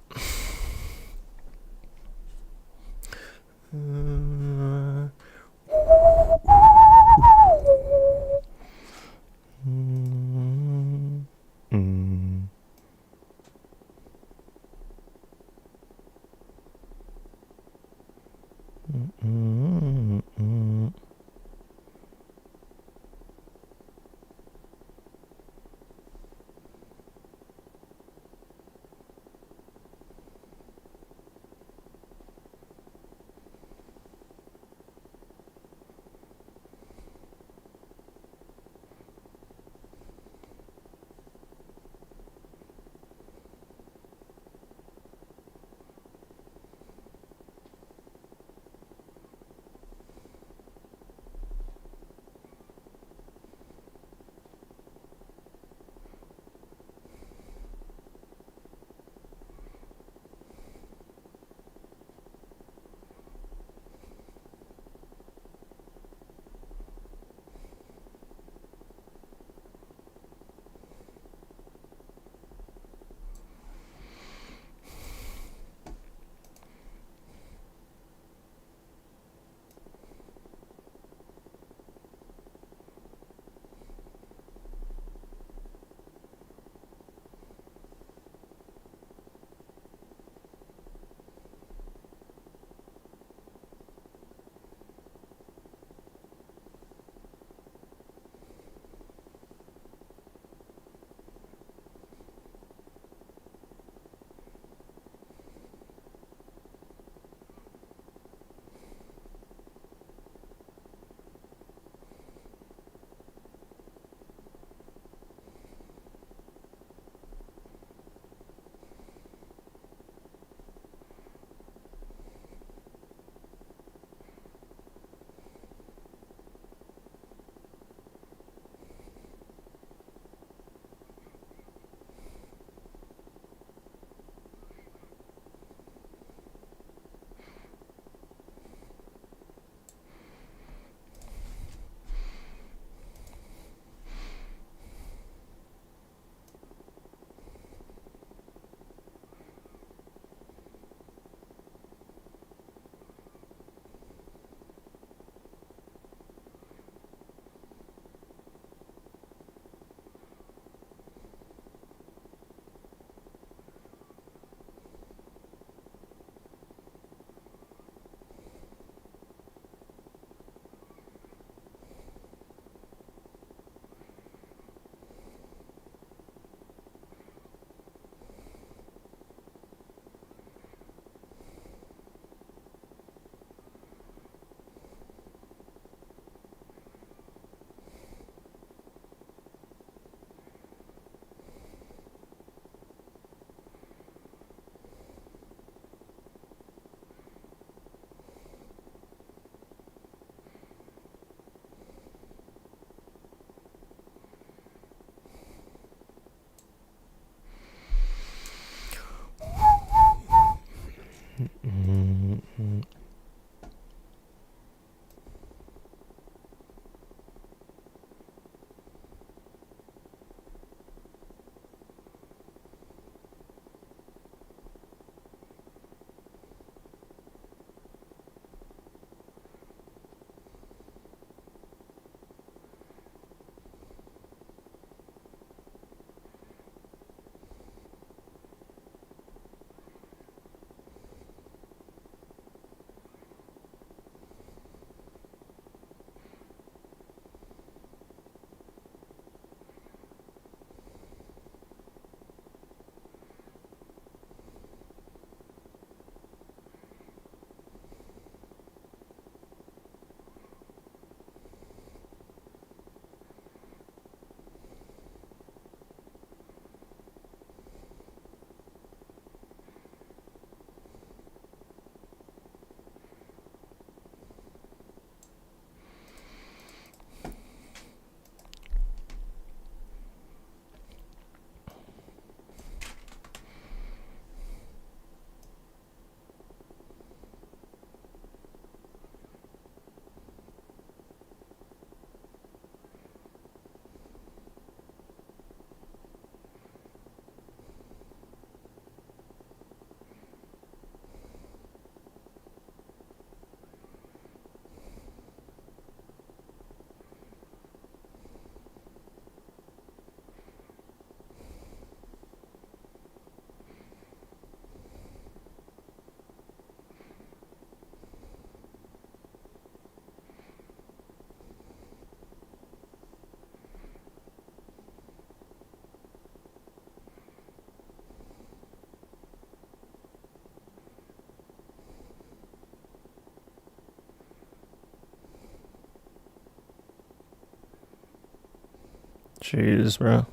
Jeez, bro.